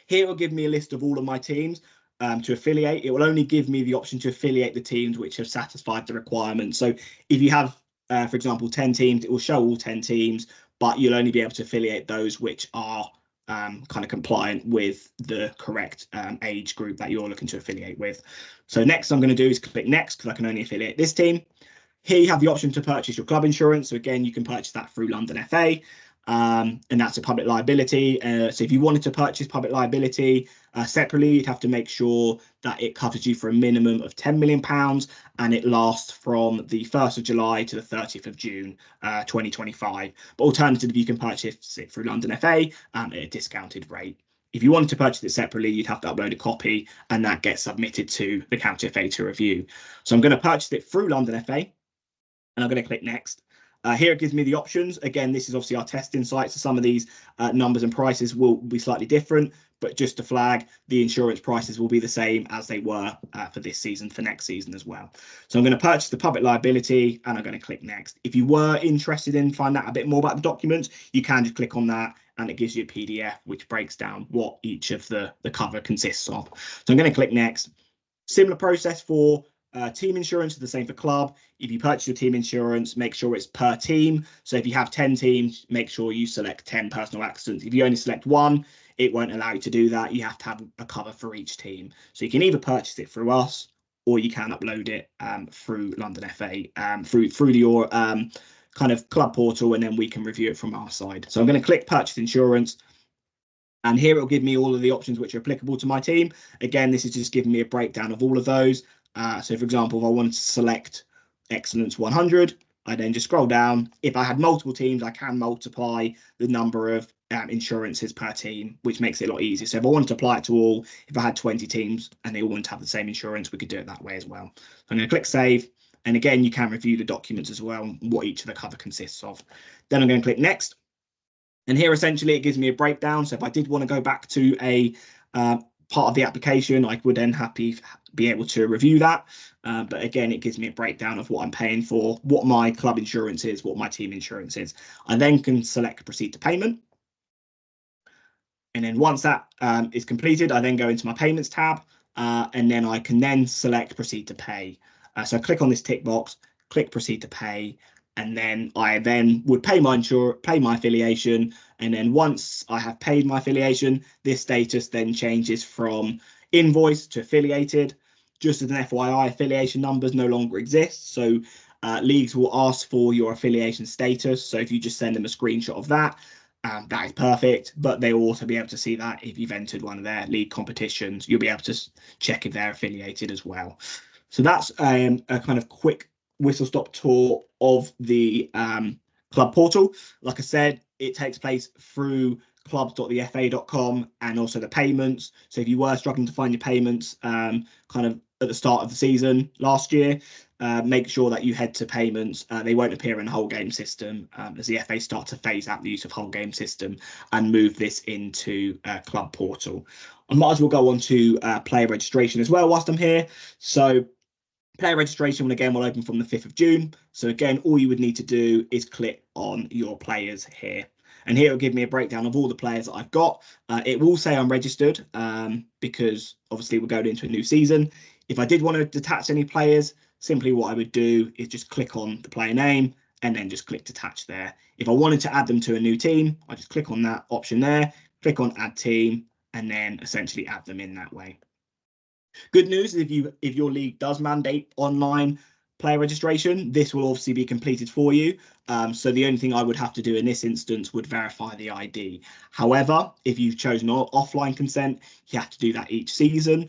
Here it will give me a list of all of my teams to affiliate. It will only give me the option to affiliate the teams which have satisfied the requirements. So if you have, for example, 10 teams, it will show all 10 teams, but you'll only be able to affiliate those which are kind of compliant with the correct age group that you're looking to affiliate with. So next I'm going to do is click next, because I can only affiliate this team. Here you have the option to purchase your club insurance. So again, you can purchase that through London FA. And that's a public liability. So if you wanted to purchase public liability separately, you'd have to make sure that it covers you for a minimum of £10 million, and it lasts from the 1st of July to the 30th of June 2025. But alternatively, you can purchase it through London FA at a discounted rate. If you wanted to purchase it separately, you'd have to upload a copy, and that gets submitted to the County FA to review. So I'm going to purchase it through London FA, and I'm going to click next. Here it gives me the options. Again, this is obviously our testing site, so some of these numbers and prices will be slightly different, but just to flag, the insurance prices will be the same as they were for this season, for next season as well. So I'm going to purchase the public liability, and I'm going to click next. If you were interested in finding out a bit more about the documents, you can just click on that, and it gives you a PDF which breaks down what each of the cover consists of. So I'm going to click next. Similar process for team insurance is the same for club. If you purchase your team insurance, make sure it's per team. So if you have 10 teams, make sure you select 10 personal accidents. If you only select one, it won't allow you to do that. You have to have a cover for each team. So you can either purchase it through us, or you can upload it through London FA, through your kind of club portal, and then we can review it from our side. So I'm going to click purchase insurance. And here it'll give me all of the options which are applicable to my team. Again, this is just giving me a breakdown of all of those. So for example, if I wanted to select Excellence 100, I then just scroll down. If I had multiple teams, I can multiply the number of insurances per team, which makes it a lot easier. So if I wanted to apply it to all, if I had 20 teams and they all want to have the same insurance, we could do it that way as well. So I'm going to click save. And again, you can review the documents as well, what each of the cover consists of. Then I'm going to click next. And here, essentially, it gives me a breakdown. So if I did want to go back to a part of the application, I would then be able to review that. But again, it gives me a breakdown of what I'm paying for, what my club insurance is, what my team insurance is. I then can select proceed to payment. And then once that is completed, I then go into my payments tab, and then I can then select proceed to pay. So I click on this tick box, click proceed to pay. And then I would pay my affiliation. And then once I have paid my affiliation, this status then changes from invoice to affiliated. Just as an FYI, affiliation numbers no longer exist. So leagues will ask for your affiliation status. So if you just send them a screenshot of that, that is perfect. But they will also be able to see that if you've entered one of their league competitions, you'll be able to check if they're affiliated as well. So that's a kind of quick whistle-stop tour of the club portal. Like I said, it takes place through clubs.thefa.com and also the payments. So if you were struggling to find your payments kind of at the start of the season last year, make sure that you head to payments. They won't appear in the whole game system as the FA start to phase out the use of whole game system and move this into club portal. I might as well go on to player registration as well whilst I'm here. So player registration, again, will open from the 5th of June. So again, all you would need to do is click on your players here. And here it'll give me a breakdown of all the players that I've got. It will say I'm registered because obviously we're going into a new season. If I did want to detach any players, simply what I would do is just click on the player name and then just click detach there. If I wanted to add them to a new team, I just click on that option there, click on add team, and then essentially add them in that way. Good news is if your league does mandate online player registration, this will obviously be completed for you. So the only thing I would have to do in this instance would verify the ID. However, if you've chosen offline consent, you have to do that each season.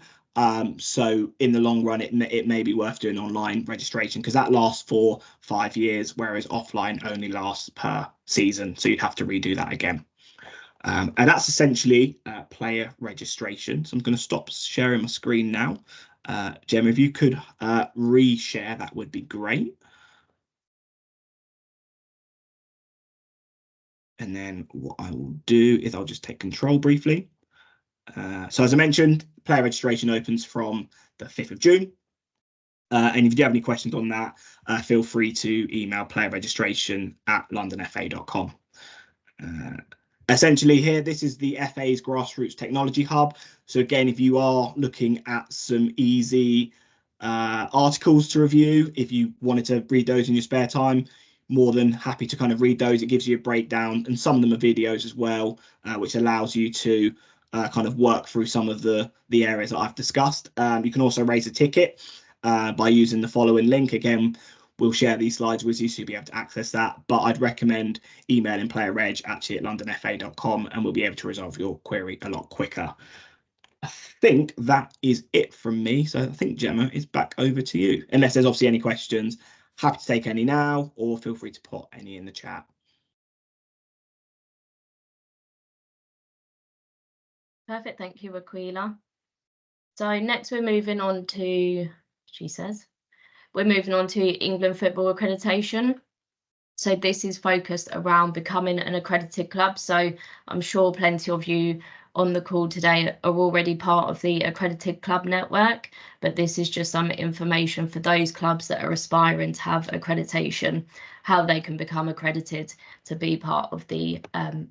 So in the long run, it may be worth doing online registration because that lasts for 5 years, whereas offline only lasts per season. So you'd have to redo that again. And that's essentially player registration. So I'm going to stop sharing my screen now. Gemma, if you could reshare, that would be great. And then what I will do is I'll just take control briefly. So as I mentioned, player registration opens from the 5th of June. And if you do have any questions on that, feel free to email playerregistration@londonfa.com. Essentially here, this is the FA's Grassroots Technology Hub. So again, if you are looking at some easy articles to review, if you wanted to read those in your spare time, more than happy to kind of read those. It gives you a breakdown, and some of them are videos as well, which allows you to kind of work through some of the areas that I've discussed. You can also raise a ticket by using the following link. Again, we'll share these slides with you so you'll be able to access that, but I'd recommend emailing playerreg@londonfa.com and we'll be able to resolve your query a lot quicker. I think that is it from me. So I think Gemma is back over to you, unless there's obviously any questions. Happy to take any now, or feel free to put any in the chat. Perfect, thank you, Aquila. So next we're moving on to, we're moving on to England Football Accreditation. So this is focused around becoming an accredited club. So I'm sure plenty of you on the call today are already part of the accredited club network, but this is just some information for those clubs that are aspiring to have accreditation, how they can become accredited to be part of the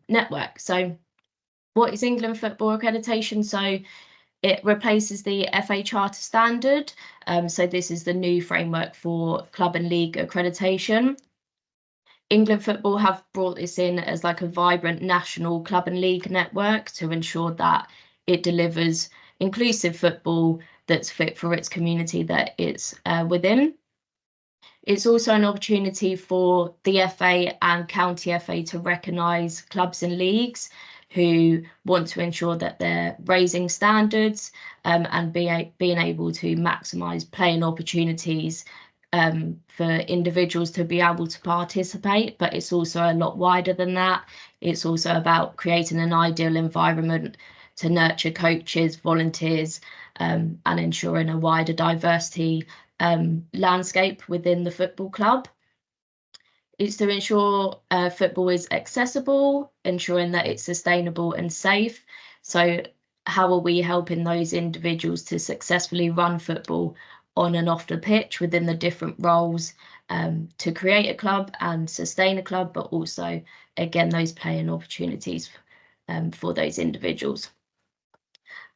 network. So what is England Football Accreditation? So it replaces the FA Charter Standard. So this is the new framework for club and league accreditation. England Football have brought this in as like a vibrant national club and league network to ensure that it delivers inclusive football that's fit for its community that it's within. It's also an opportunity for the FA and County FA to recognise clubs and leagues who want to ensure that they're raising standards and being able to maximise playing opportunities for individuals to be able to participate, but it's also a lot wider than that. It's also about creating an ideal environment to nurture coaches, volunteers, and ensuring a wider diversity landscape within the football club. It's to ensure football is accessible, ensuring that it's sustainable and safe. So how are we helping those individuals to successfully run football on and off the pitch within the different roles to create a club and sustain a club, but also, again, those playing opportunities for those individuals.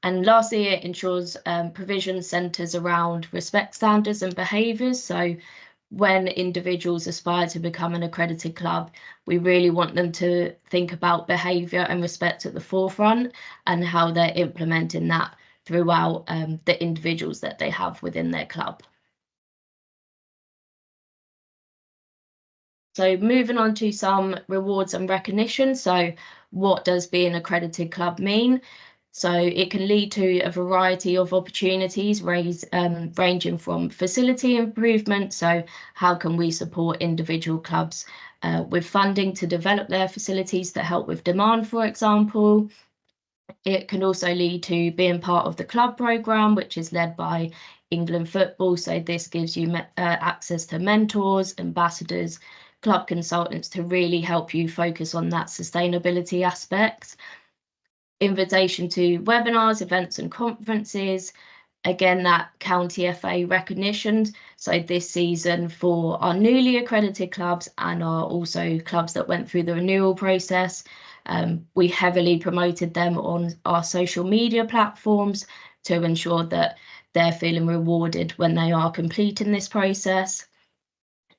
And lastly, it ensures provision centres around respect standards and behaviours. So when individuals aspire to become an accredited club, we really want them to think about behaviour and respect at the forefront and how they're implementing that throughout the individuals that they have within their club. So moving on to some rewards and recognition. So what does being an accredited club mean? So it can lead to a variety of opportunities ranging from facility improvement. So how can we support individual clubs with funding to develop their facilities that help with demand, for example. It can also lead to being part of the club programme, which is led by England Football. So this gives you access to mentors, ambassadors, club consultants to really help you focus on that sustainability aspect. Invitation to webinars, events and conferences. Again, that County FA recognition. So this season for our newly accredited clubs and our also clubs that went through the renewal process, we heavily promoted them on our social media platforms to ensure that they're feeling rewarded when they are completing this process.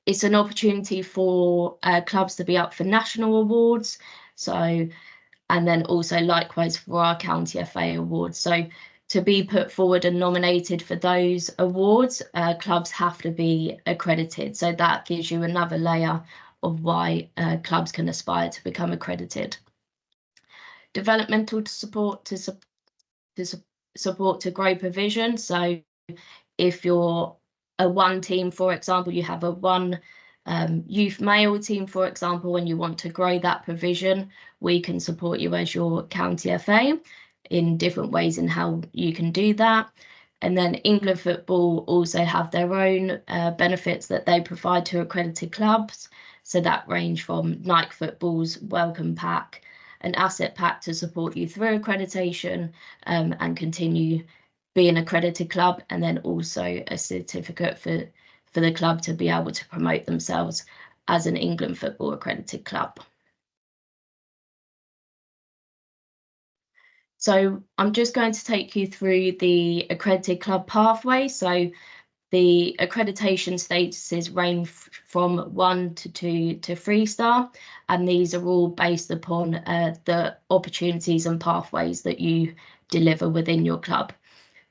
It's an opportunity for clubs to be up for national awards. So, and then also likewise for our County FA awards. So to be put forward and nominated for those awards, clubs have to be accredited. So that gives you another layer of why clubs can aspire to become accredited. Developmental support to support to grow provision. So if you're a one team, for example, you have a one youth male team, for example, when you want to grow that provision, we can support you as your County FA in different ways in how you can do that. And then England Football also have their own benefits that they provide to accredited clubs. So that range from Nike Football's welcome pack, an asset pack to support you through accreditation and continue be an accredited club, and then also a certificate for the club to be able to promote themselves as an England Football accredited club. So I'm just going to take you through the accredited club pathway. So the accreditation statuses range from 1 to 2 to 3-star, and these are all based upon the opportunities and pathways that you deliver within your club.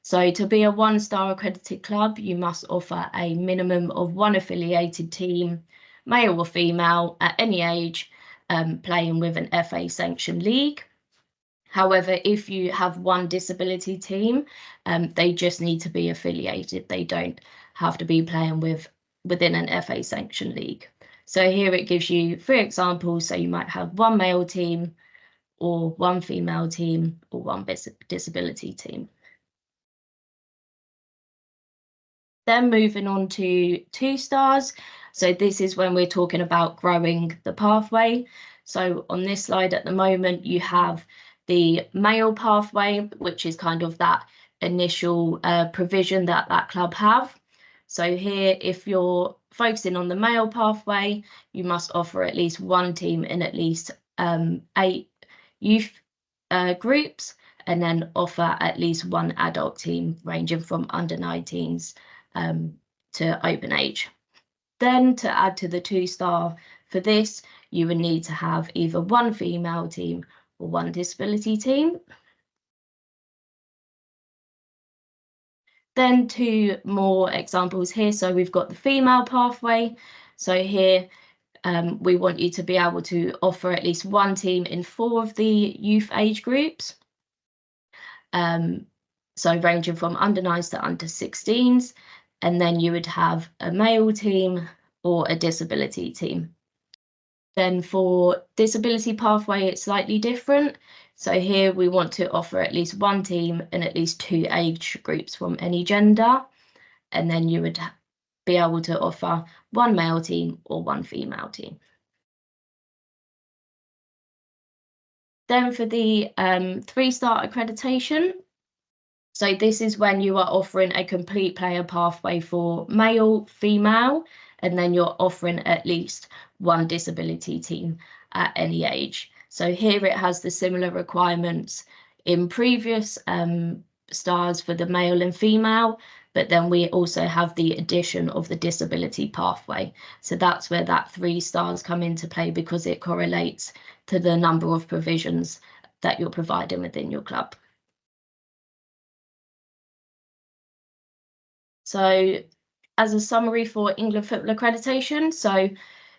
So to be a 1-star accredited club, you must offer a minimum of 1 affiliated team, male or female, at any age, playing with an FA sanctioned league. However, if you have 1 disability team, they just need to be affiliated. They don't have to be playing within an FA sanctioned league. So here it gives you 3 examples. So you might have 1 male team, or 1 female team, or 1 disability team. Then moving on to 2 stars. So this is when we're talking about growing the pathway. So on this slide at the moment, you have the male pathway, which is kind of that initial provision that that club have. So here, if you're focusing on the male pathway, you must offer at least 1 team in at least 8 youth groups, and then offer at least 1 adult team ranging from under 19s to open age. Then to add to the 2-star for this, you would need to have either 1 female team or 1 disability team. Then 2 more examples here. So we've got the female pathway. So here we want you to be able to offer at least 1 team in 4 of the youth age groups. So ranging from under 9s to under 16s. And then you would have a male team or a disability team. Then for disability pathway, it's slightly different. So here we want to offer at least 1 team and at least 2 age groups from any gender. And then you would be able to offer 1 male team or 1 female team. Then for the 3-star accreditation, so this is when you are offering a complete player pathway for male, female, and then you're offering at least 1 disability team at any age. So here it has the similar requirements in previous stars for the male and female, but then we also have the addition of the disability pathway. So that's where that 3 stars come into play, because it correlates to the number of provisions that you're providing within your club. So as a summary for England Football accreditation, so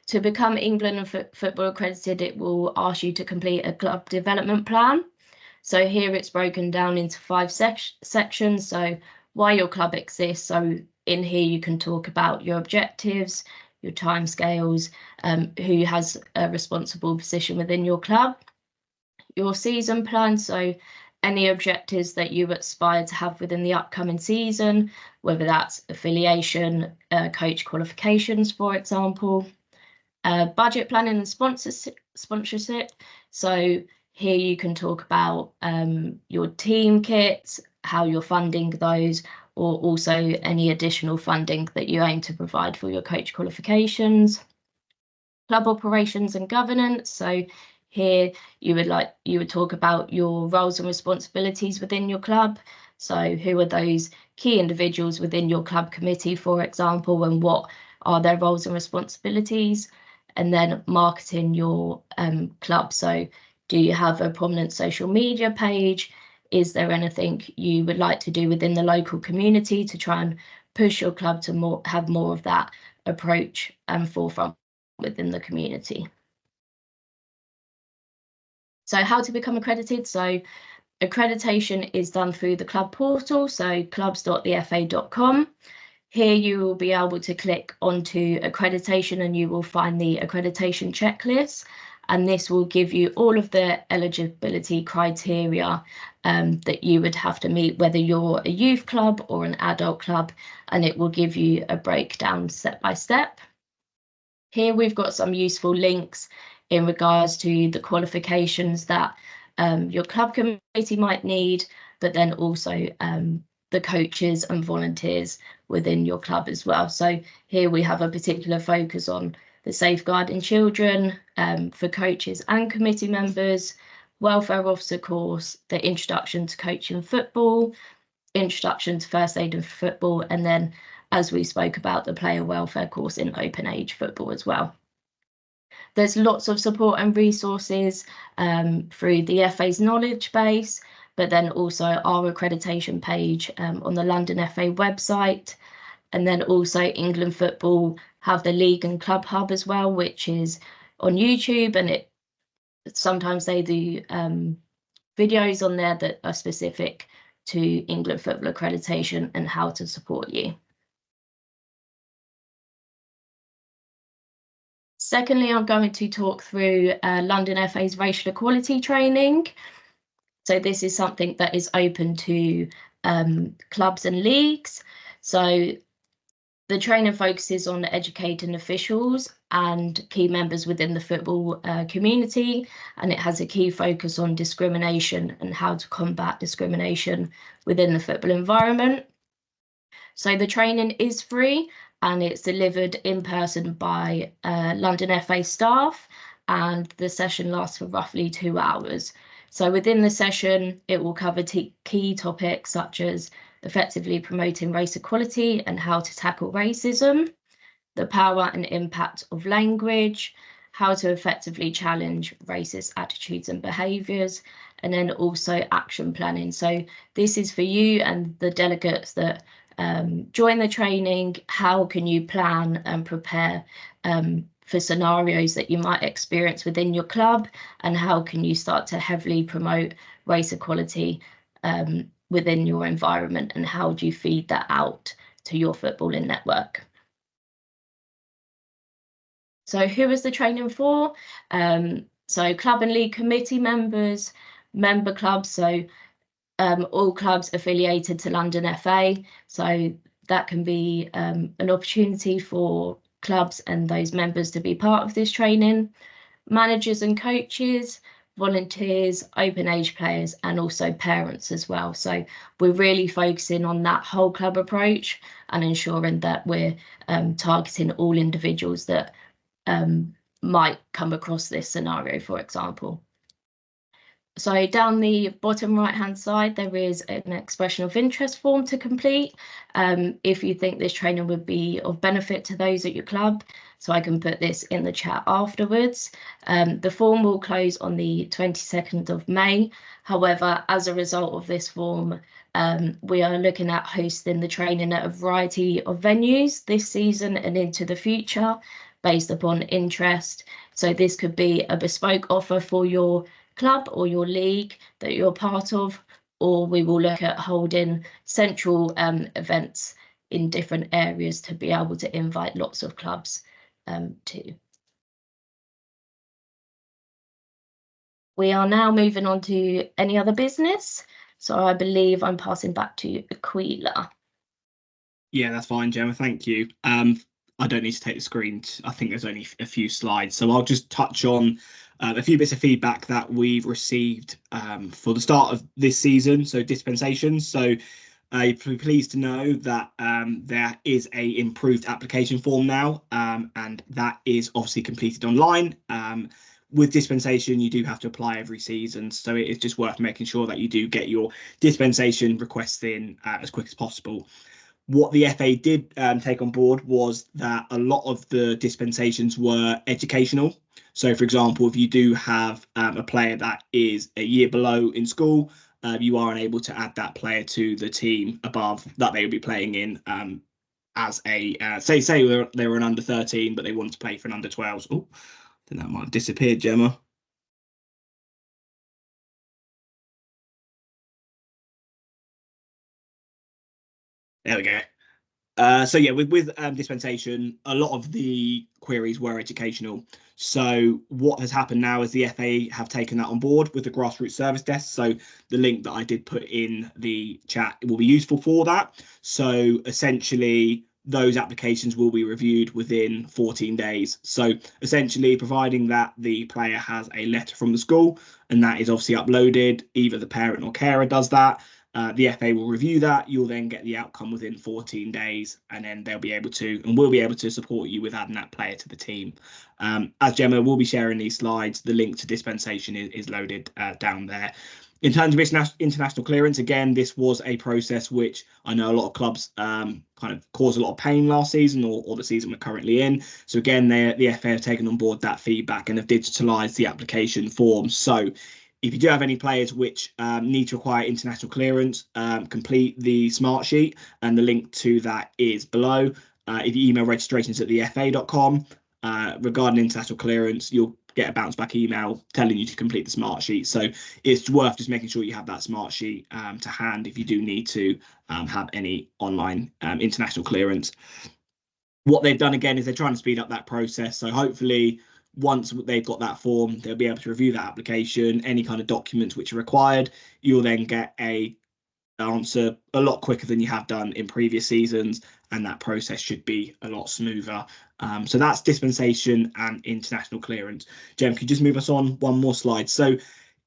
to become England Football accredited, it will ask you to complete a club development plan. So here it's broken down into 5 sections. So why your club exists. So in here you can talk about your objectives, your timescales, who has a responsible position within your club, your season plan. So any objectives that you aspire to have within the upcoming season, whether that's affiliation, coach qualifications, for example, budget planning and sponsorship. So here you can talk about your team kits, how you're funding those, or also any additional funding that you aim to provide for your coach qualifications. Club operations and governance. So here you would talk about your roles and responsibilities within your club. So who are those key individuals within your club committee, for example, and what are their roles and responsibilities? And then marketing your club. So do you have a prominent social media page? Is there anything you would like to do within the local community to try and push your club to have more of that approach and forefront within the community? So how to become accredited? So accreditation is done through the club portal, so clubs.thefa.com. Here you will be able to click onto accreditation and you will find the accreditation checklist, and this will give you all of the eligibility criteria that you would have to meet, whether you're a youth club or an adult club, and it will give you a breakdown step by step. Here we've got some useful links in regards to the qualifications that your club committee might need, but then also the coaches and volunteers within your club as well. So here we have a particular focus on the safeguarding children for coaches and committee members, welfare officer course, the introduction to coaching football, introduction to first aid in football, and then, as we spoke about, the player welfare course in open age football as well. There's lots of support and resources through the FA's knowledge base, but then also our accreditation page on the London FA website. And then also England Football have the League and Club Hub as well, which is on YouTube, and sometimes they do videos on there that are specific to England Football accreditation and how to support you. Secondly, I'm going to talk through London FA's racial equality training. So this is something that is open to clubs and leagues. So the training focuses on educating officials and key members within the football community, and it has a key focus on discrimination and how to combat discrimination within the football environment. So the training is free and it's delivered in person by London FA staff, and the session lasts for roughly 2 hours. So within the session, it will cover key topics such as effectively promoting race equality and how to tackle racism, the power and impact of language, how to effectively challenge racist attitudes and behaviours, and then also action planning. So this is for you and the delegates that join the training. How can you plan and prepare for scenarios that you might experience within your club, and how can you start to heavily promote race equality within your environment, and how do you feed that out to your footballing network? So who is the training for? So club and league committee members, member clubs, so all clubs affiliated to London FA. So that can be an opportunity for clubs and those members to be part of this training. Managers and coaches, volunteers, open age players, and also parents as well. So we're really focusing on that whole club approach and ensuring that we're targeting all individuals that might come across this scenario, for example. So down the bottom right hand side, there is an expression of interest form to complete if you think this training would be of benefit to those at your club. So I can put this in the chat afterwards. The form will close on the 22nd of May. However, as a result of this form, we are looking at hosting the training at a variety of venues this season and into the future based upon interest. So this could be a bespoke offer for your club or your league that you're part of, or we will look at holding central events in different areas to be able to invite lots of clubs too. We are now moving on to any other business. So I believe I'm passing back to Aquila. Yeah, that's fine, Gemma. Thank you. I don't need to take the screen. I think there's only a few slides, so I'll just touch on a few bits of feedback that we've received for the start of this season, so dispensations. So you're pleased to know that there is a improved application form now, and that is obviously completed online. With dispensation, you do have to apply every season, so it is just worth making sure that you do get your dispensation requests in as quick as possible. What the FA did take on board was that a lot of the dispensations were educational. So, for example, if you do have a player that is a year below in school, you are unable to add that player to the team above that they will be playing in as a, say they were an under 13, but they want to play for an under 12s. Oh, I think that might have disappeared, Gemma. There we go. So yeah, with dispensation, a lot of the queries were educational. So what has happened now is the FA have taken that on board with the grassroots service desk. So the link that I did put in the chat will be useful for that. So essentially, those applications will be reviewed within 14 days. So essentially, providing that the player has a letter from the school, and that is obviously uploaded, either the parent or carer does that. The FA will review that. You'll then get the outcome within 14 days, and then they'll be able to, and we'll be able to support you with adding that player to the team. As Gemma will be sharing these slides, the link to dispensation is loaded down there. In terms of international clearance, again, this was a process which I know a lot of clubs kind of caused a lot of pain last season or the season we're currently in. So again, the FA have taken on board that feedback and have digitalised the application form. So if you do have any players which need to require international clearance, complete the smart sheet, and the link to that is below. If you email registrations@thefa.com regarding international clearance, you'll get a bounce back email telling you to complete the smart sheet. So it's worth just making sure you have that smart sheet to hand if you do need to have any online international clearance. What they've done again is they're trying to speed up that process. So hopefully once they've got that form, they'll be able to review that application, any kind of documents which are required. You'll then get a answer a lot quicker than you have done in previous seasons, and that process should be a lot smoother. So that's dispensation and international clearance. Jem, could you just move us on one more slide? So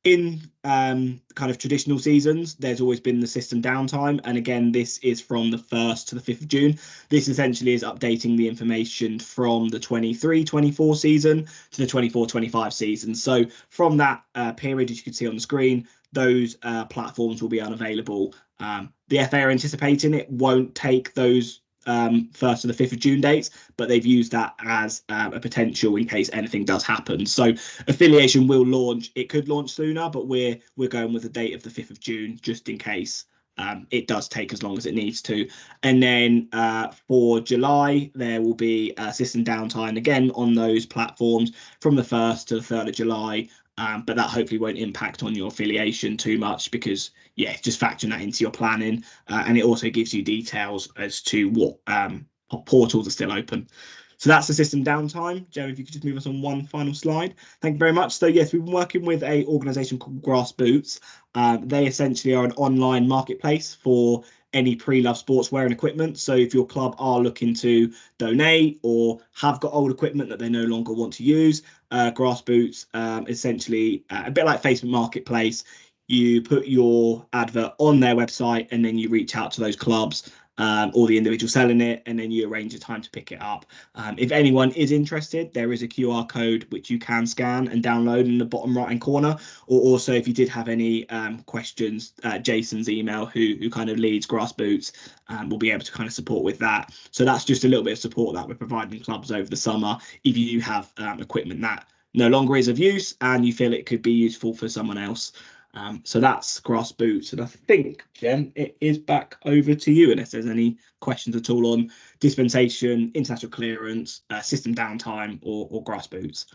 in kind of traditional seasons, there's always been the system downtime. And again, this is from the 1st to the 5th of June. This essentially is updating the information from the 23-24 season to the 24-25 season. So from that period, as you can see on the screen, those platforms will be unavailable. The FA are anticipating it won't take those 1st to the 5th of June dates, but they've used that as a potential in case anything does happen. So affiliation will launch. It could launch sooner, but we're going with the date of the 5th of June just in case it does take as long as it needs to. And then for July, there will be system downtime again on those platforms from the 1st to the 3rd of July. But that hopefully won't impact on your affiliation too much because, yeah, just factoring that into your planning. And it also gives you details as to what portals are still open. So that's the system downtime. Joe, if you could just move us on one final slide. Thank you very much. So, yes, we've been working with an organisation called Grass Boots. They essentially are an online marketplace for any pre-loved sportswear and equipment. So if your club are looking to donate or have got old equipment that they no longer want to use, Grass Boots essentially a bit like Facebook Marketplace. You put your advert on their website and then you reach out to those clubs or the individual selling it, and then you arrange a time to pick it up. If anyone is interested, there is a QR code which you can scan and download in the bottom right hand corner. Or also, if you did have any questions, Jason's email, who kind of leads Grass Boots, will be able to kind of support with that. So that's just a little bit of support that we're providing clubs over the summer if you do have equipment that no longer is of use and you feel it could be useful for someone else. So that's Grass Boots. And I think, Jen, it is back over to you unless there's any questions at all on dispensation, international clearance, system downtime or Grass Boots.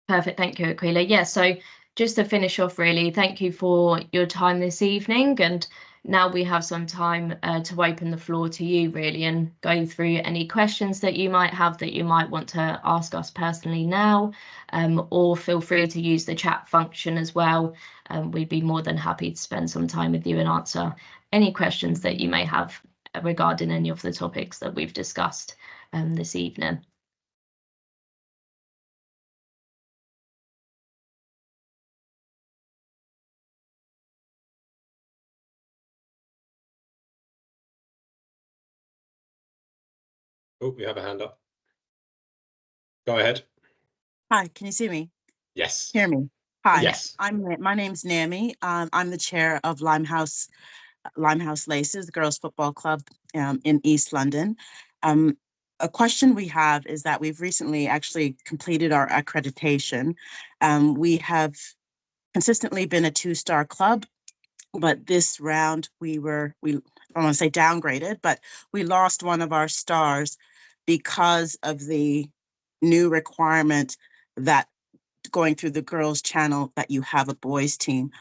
Perfect. Thank you, Aquila. Yeah, so just to finish off, really, thank you for your time this evening. And now we have some time to open the floor to you, really, and go through any questions that you might have that you might want to ask us personally now, or feel free to use the chat function as well. We'd be more than happy to spend some time with you and answer any questions that you may have regarding any of the topics that we've discussed this evening. Oh, we have a hand up. Go ahead. Hi, can you see me? Yes. Hear me? Hi. Yes. My name's Nami. I'm the chair of Limehouse Laces, the girls' football club in East London. A question we have is that we've recently actually completed our accreditation. We have consistently been a 2-star club, but this round we I don't want to say downgraded, but we lost one of our stars because of the new requirement that going through the girls channel that you have a boys team.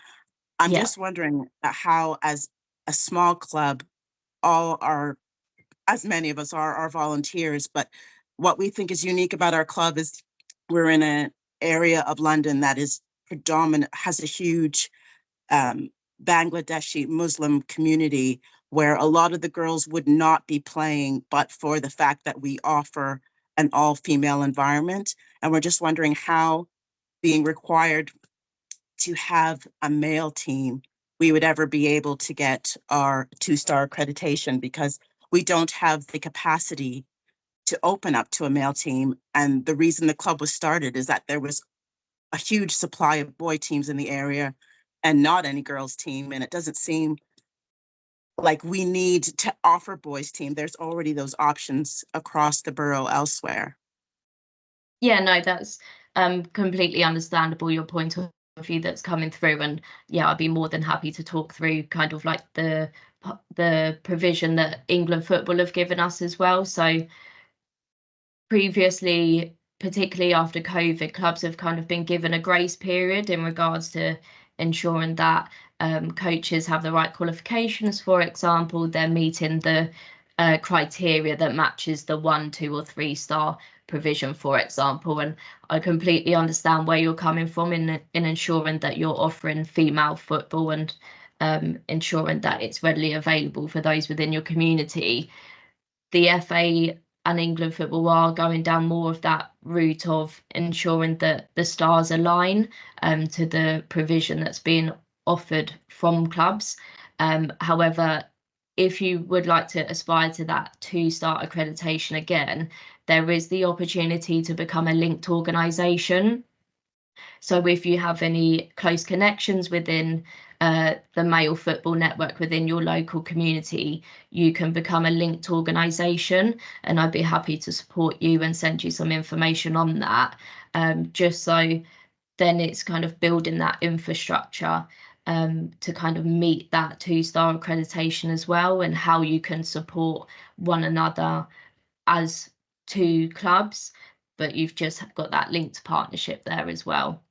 I'm just wondering how, as a small club, as many of us are volunteers, but what we think is unique about our club is we're in an area of London that is predominant, has a huge Bangladeshi Muslim community where a lot of the girls would not be playing, but for the fact that we offer an all-female environment. And we're just wondering how being required to have a male team, we would ever be able to get our 2-star accreditation, because we don't have the capacity to open up to a male team. And the reason the club was started is that there was a huge supply of boy teams in the area and not any girls team. And it doesn't seem like we need to offer boys team. There's already those options across the borough elsewhere. Yeah, no, that's completely understandable, your point of view that's coming through. And yeah, I'd be more than happy to talk through kind of like the provision that England Football have given us as well. So previously, particularly after COVID, clubs have kind of been given a grace period in regards to ensuring that coaches have the right qualifications. For example, they're meeting the criteria that matches the 1, 2, or 3-star provision, for example. And I completely understand where you're coming from in ensuring that you're offering female football and ensuring that it's readily available for those within your community. The FA and England Football are going down more of that route of ensuring that the stars align to the provision that's being offered from clubs. However, if you would like to aspire to that 2-star accreditation again, there is the opportunity to become a linked organisation. So if you have any close connections within the male football network within your local community, you can become a linked organisation, and I'd be happy to support you and send you some information on that, just so then it's kind of building that infrastructure to kind of meet that 2-star accreditation as well, and how you can support one another as 2 clubs, but you've just got that linked partnership there as well.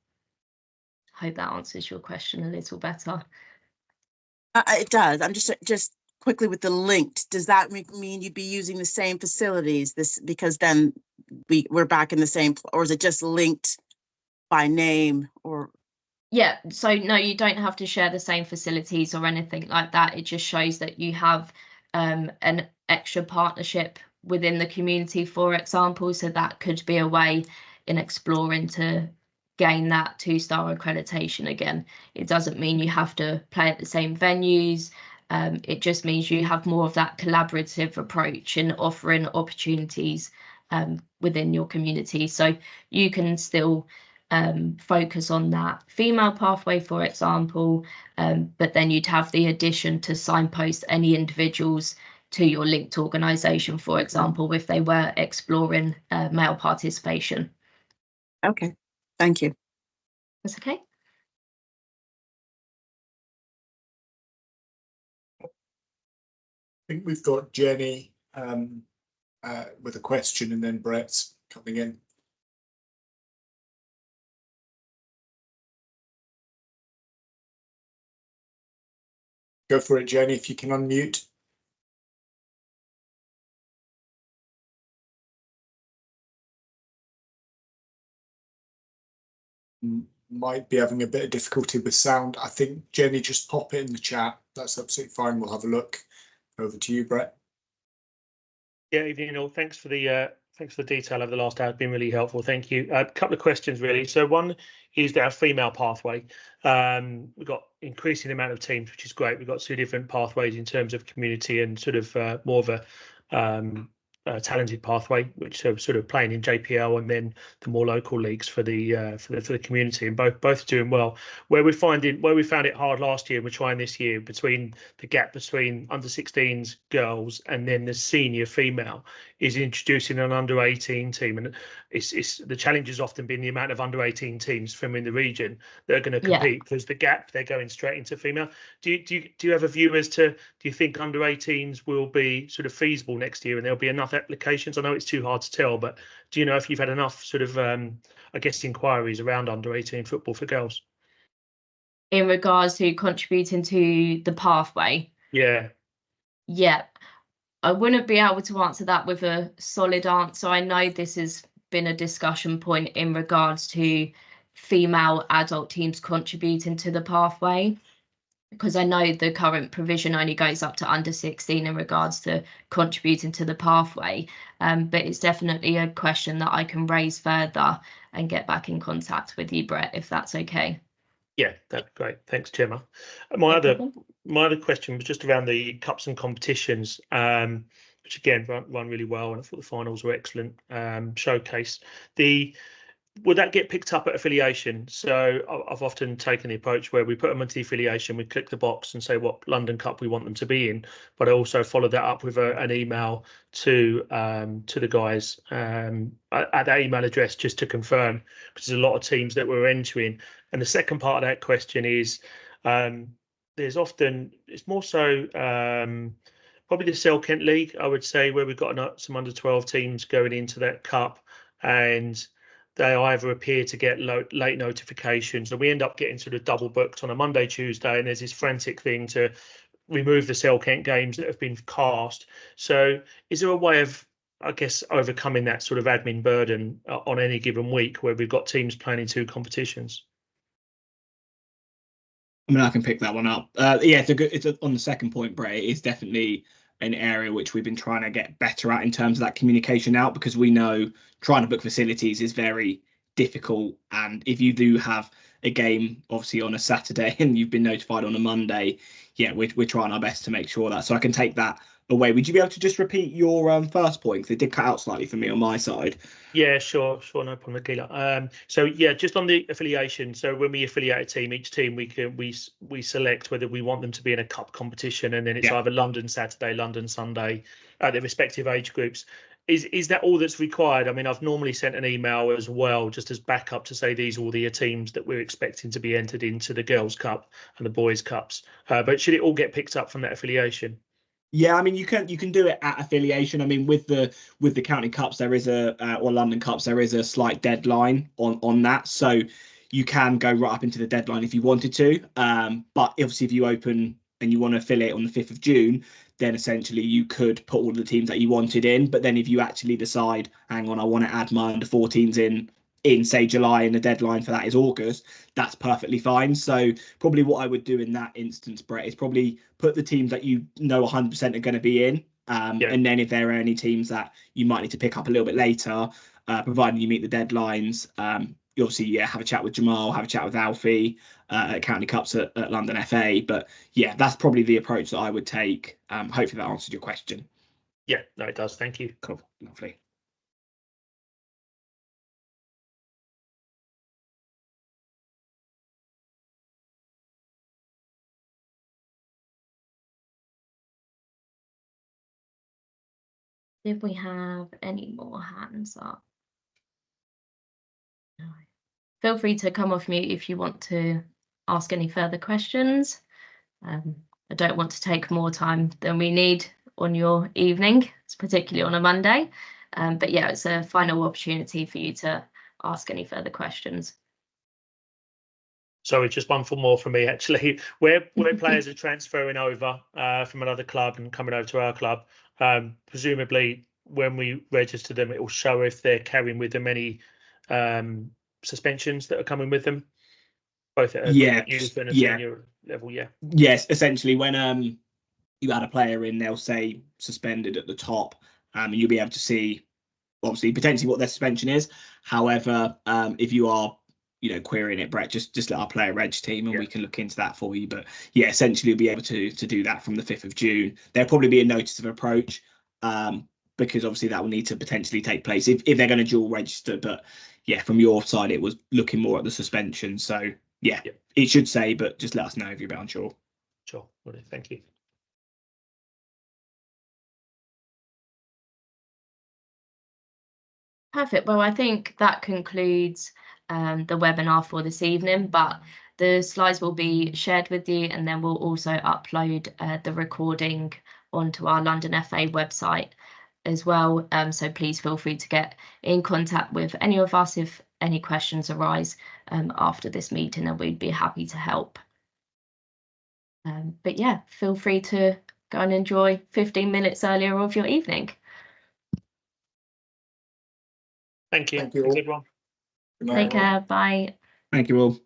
Hope that answers your question a little better. It does. I'm just quickly with the linked. Does that mean you'd be using the same facilities? Because then we're back in the same, or is it just linked by name? Or yeah, so no, you don't have to share the same facilities or anything like that. It just shows that you have an extra partnership within the community, for example. So that could be a way in exploring to gain that 2-star accreditation again. It doesn't mean you have to play at the same venues. It just means you have more of that collaborative approach in offering opportunities within your community. So you can still focus on that female pathway, for example, but then you'd have the addition to signpost any individuals to your linked organisation, for example, if they were exploring male participation. okay, thank you. That's okay. I think we've got Jenny with a question, and then Brett's coming in. Go for it, Jenny, if you can unmute. Might be having a bit of difficulty with sound. I think, Jenny, just pop it in the chat. That's absolutely fine. We'll have a look. Over to you, Brett. Yeah, evening all. Thanks for the detail over the last hour. It's been really helpful. Thank you. A couple of questions really. So one is our female pathway. We've got increasing amount of teams, which is great. We've got 2 different pathways in terms of community and sort of more of a talented pathway, which are sort of playing in JPL, and then the more local leagues for the community, and both doing well. Where we found it hard last year, we're trying this year, between the gap between under 16s girls and then the senior female, is introducing an under 18 team, and it's the challenge has often been the amount of under 18 teams from in the region that are going to compete, because the gap, they're going straight into female. Do you have a view as to, do you think under 18s will be sort of feasible next year and there'll be enough applications? I know it's too hard to tell, but do you know if you've had enough sort of I guess inquiries around under 18 football for girls in regards to contributing to the pathway? Yeah, I wouldn't be able to answer that with a solid answer. I know this has been a discussion point in regards to female adult teams contributing to the pathway, because I know the current provision only goes up to under 16 in regards to contributing to the pathway. But it's definitely a question that I can raise further and get back in contact with you, Brett, if that's okay. Yeah, that'd be great. Thanks, Gemma. No problem. My other question was just around the cups and competitions, which again run really well, and I thought the finals were excellent. Showcase. Would that get picked up at affiliation? So I've often taken the approach where we put them into the affiliation, we click the box and say what London Cup we want them to be in, but I also follow that up with an email to the guys at that email address just to confirm, because there's a lot of teams that we're entering. And the second part of that question is there's often, it's more so probably the Cell Kent League, I would say, where we've got some under 12 teams going into that cup, and they either appear to get late notifications, and we end up getting sort of double booked on a Monday, Tuesday, and there's this frantic thing to remove the Cell Kent games that have been cast. So is there a way of, I guess, overcoming that sort of admin burden on any given week where we've got teams playing in 2 competitions? I mean, I can pick that one up. Yeah, it's on the second point, Brett. It is definitely an area which we've been trying to get better at in terms of that communication out, because we know trying to book facilities is very difficult. And if you do have a game, obviously on a Saturday, and you've been notified on a Monday, yeah, we're trying our best to make sure that. So I can take that away. Would you be able to just repeat your first point? Because it did cut out slightly for me on my side. Yeah, sure, no problem, Akila. So yeah, just on the affiliation. So when we affiliate a team, each team we select whether we want them to be in a cup competition, and then it's either London Saturday, London Sunday, at the respective age groups. Is that all that's required? I mean, I've normally sent an email as well, just as backup, to say these are all the teams that we're expecting to be entered into the Girls' Cup and the Boys' Cups. But should it all get picked up from that affiliation? Yeah, I mean, you can do it at affiliation. I mean, with the county cups, there is or London Cups, there is a slight deadline on that, so you can go right up into the deadline if you wanted to. But obviously, if you open and you want to affiliate on the 5th of June, then essentially you could put all the teams that you wanted in. But then if you actually decide, hang on, I want to add my under 14s in say July, and the deadline for that is August, that's perfectly fine. So probably what I would do in that instance, Brett, is probably put the teams that you know 100% are going to be in, and then if there are any teams that you might need to pick up a little bit later, providing you meet the deadlines, you obviously have a chat with Jamal, have a chat with Alfie at County Cups at London FA. But yeah, that's probably the approach that I would take. Hopefully that answered your question. Yeah, no, it does. Thank you. Cool, lovely. If we have any more hands up. No. Feel free to come off mute if you want to ask any further questions. I don't want to take more time than we need on your evening, particularly on a Monday. But yeah, it's a final opportunity for you to ask any further questions. Sorry, just one more for me, actually. Where players are transferring over from another club and coming over to our club, presumably when we register them, it will show if they're carrying with them any suspensions that are coming with them, both at a youth and a senior level. Yes, essentially when you add a player in, they'll say suspended at the top, and you'll be able to see obviously potentially what their suspension is. However, if you are querying it, Brett, just let our player reg team and we can look into that for you. But yeah, essentially you'll be able to do that from the 5th of June. There'll probably be a notice of approach, because obviously that will need to potentially take place if they're going to dual register. But yeah, from your side, it was looking more at the suspension. So yeah, it should say, but just let us know if you're unsure. Sure, thank you. Perfect. Well, I think that concludes the webinar for this evening, but the slides will be shared with you, and then we'll also upload the recording onto our London FA website as well. So please feel free to get in contact with any of us if any questions arise after this meeting, and we'd be happy to help. But yeah, feel free to go and enjoy 15 minutes earlier of your evening. Thank you. Thank you all. Thanks, everyone. Good night, Take everyone. care. Bye. Thank you all.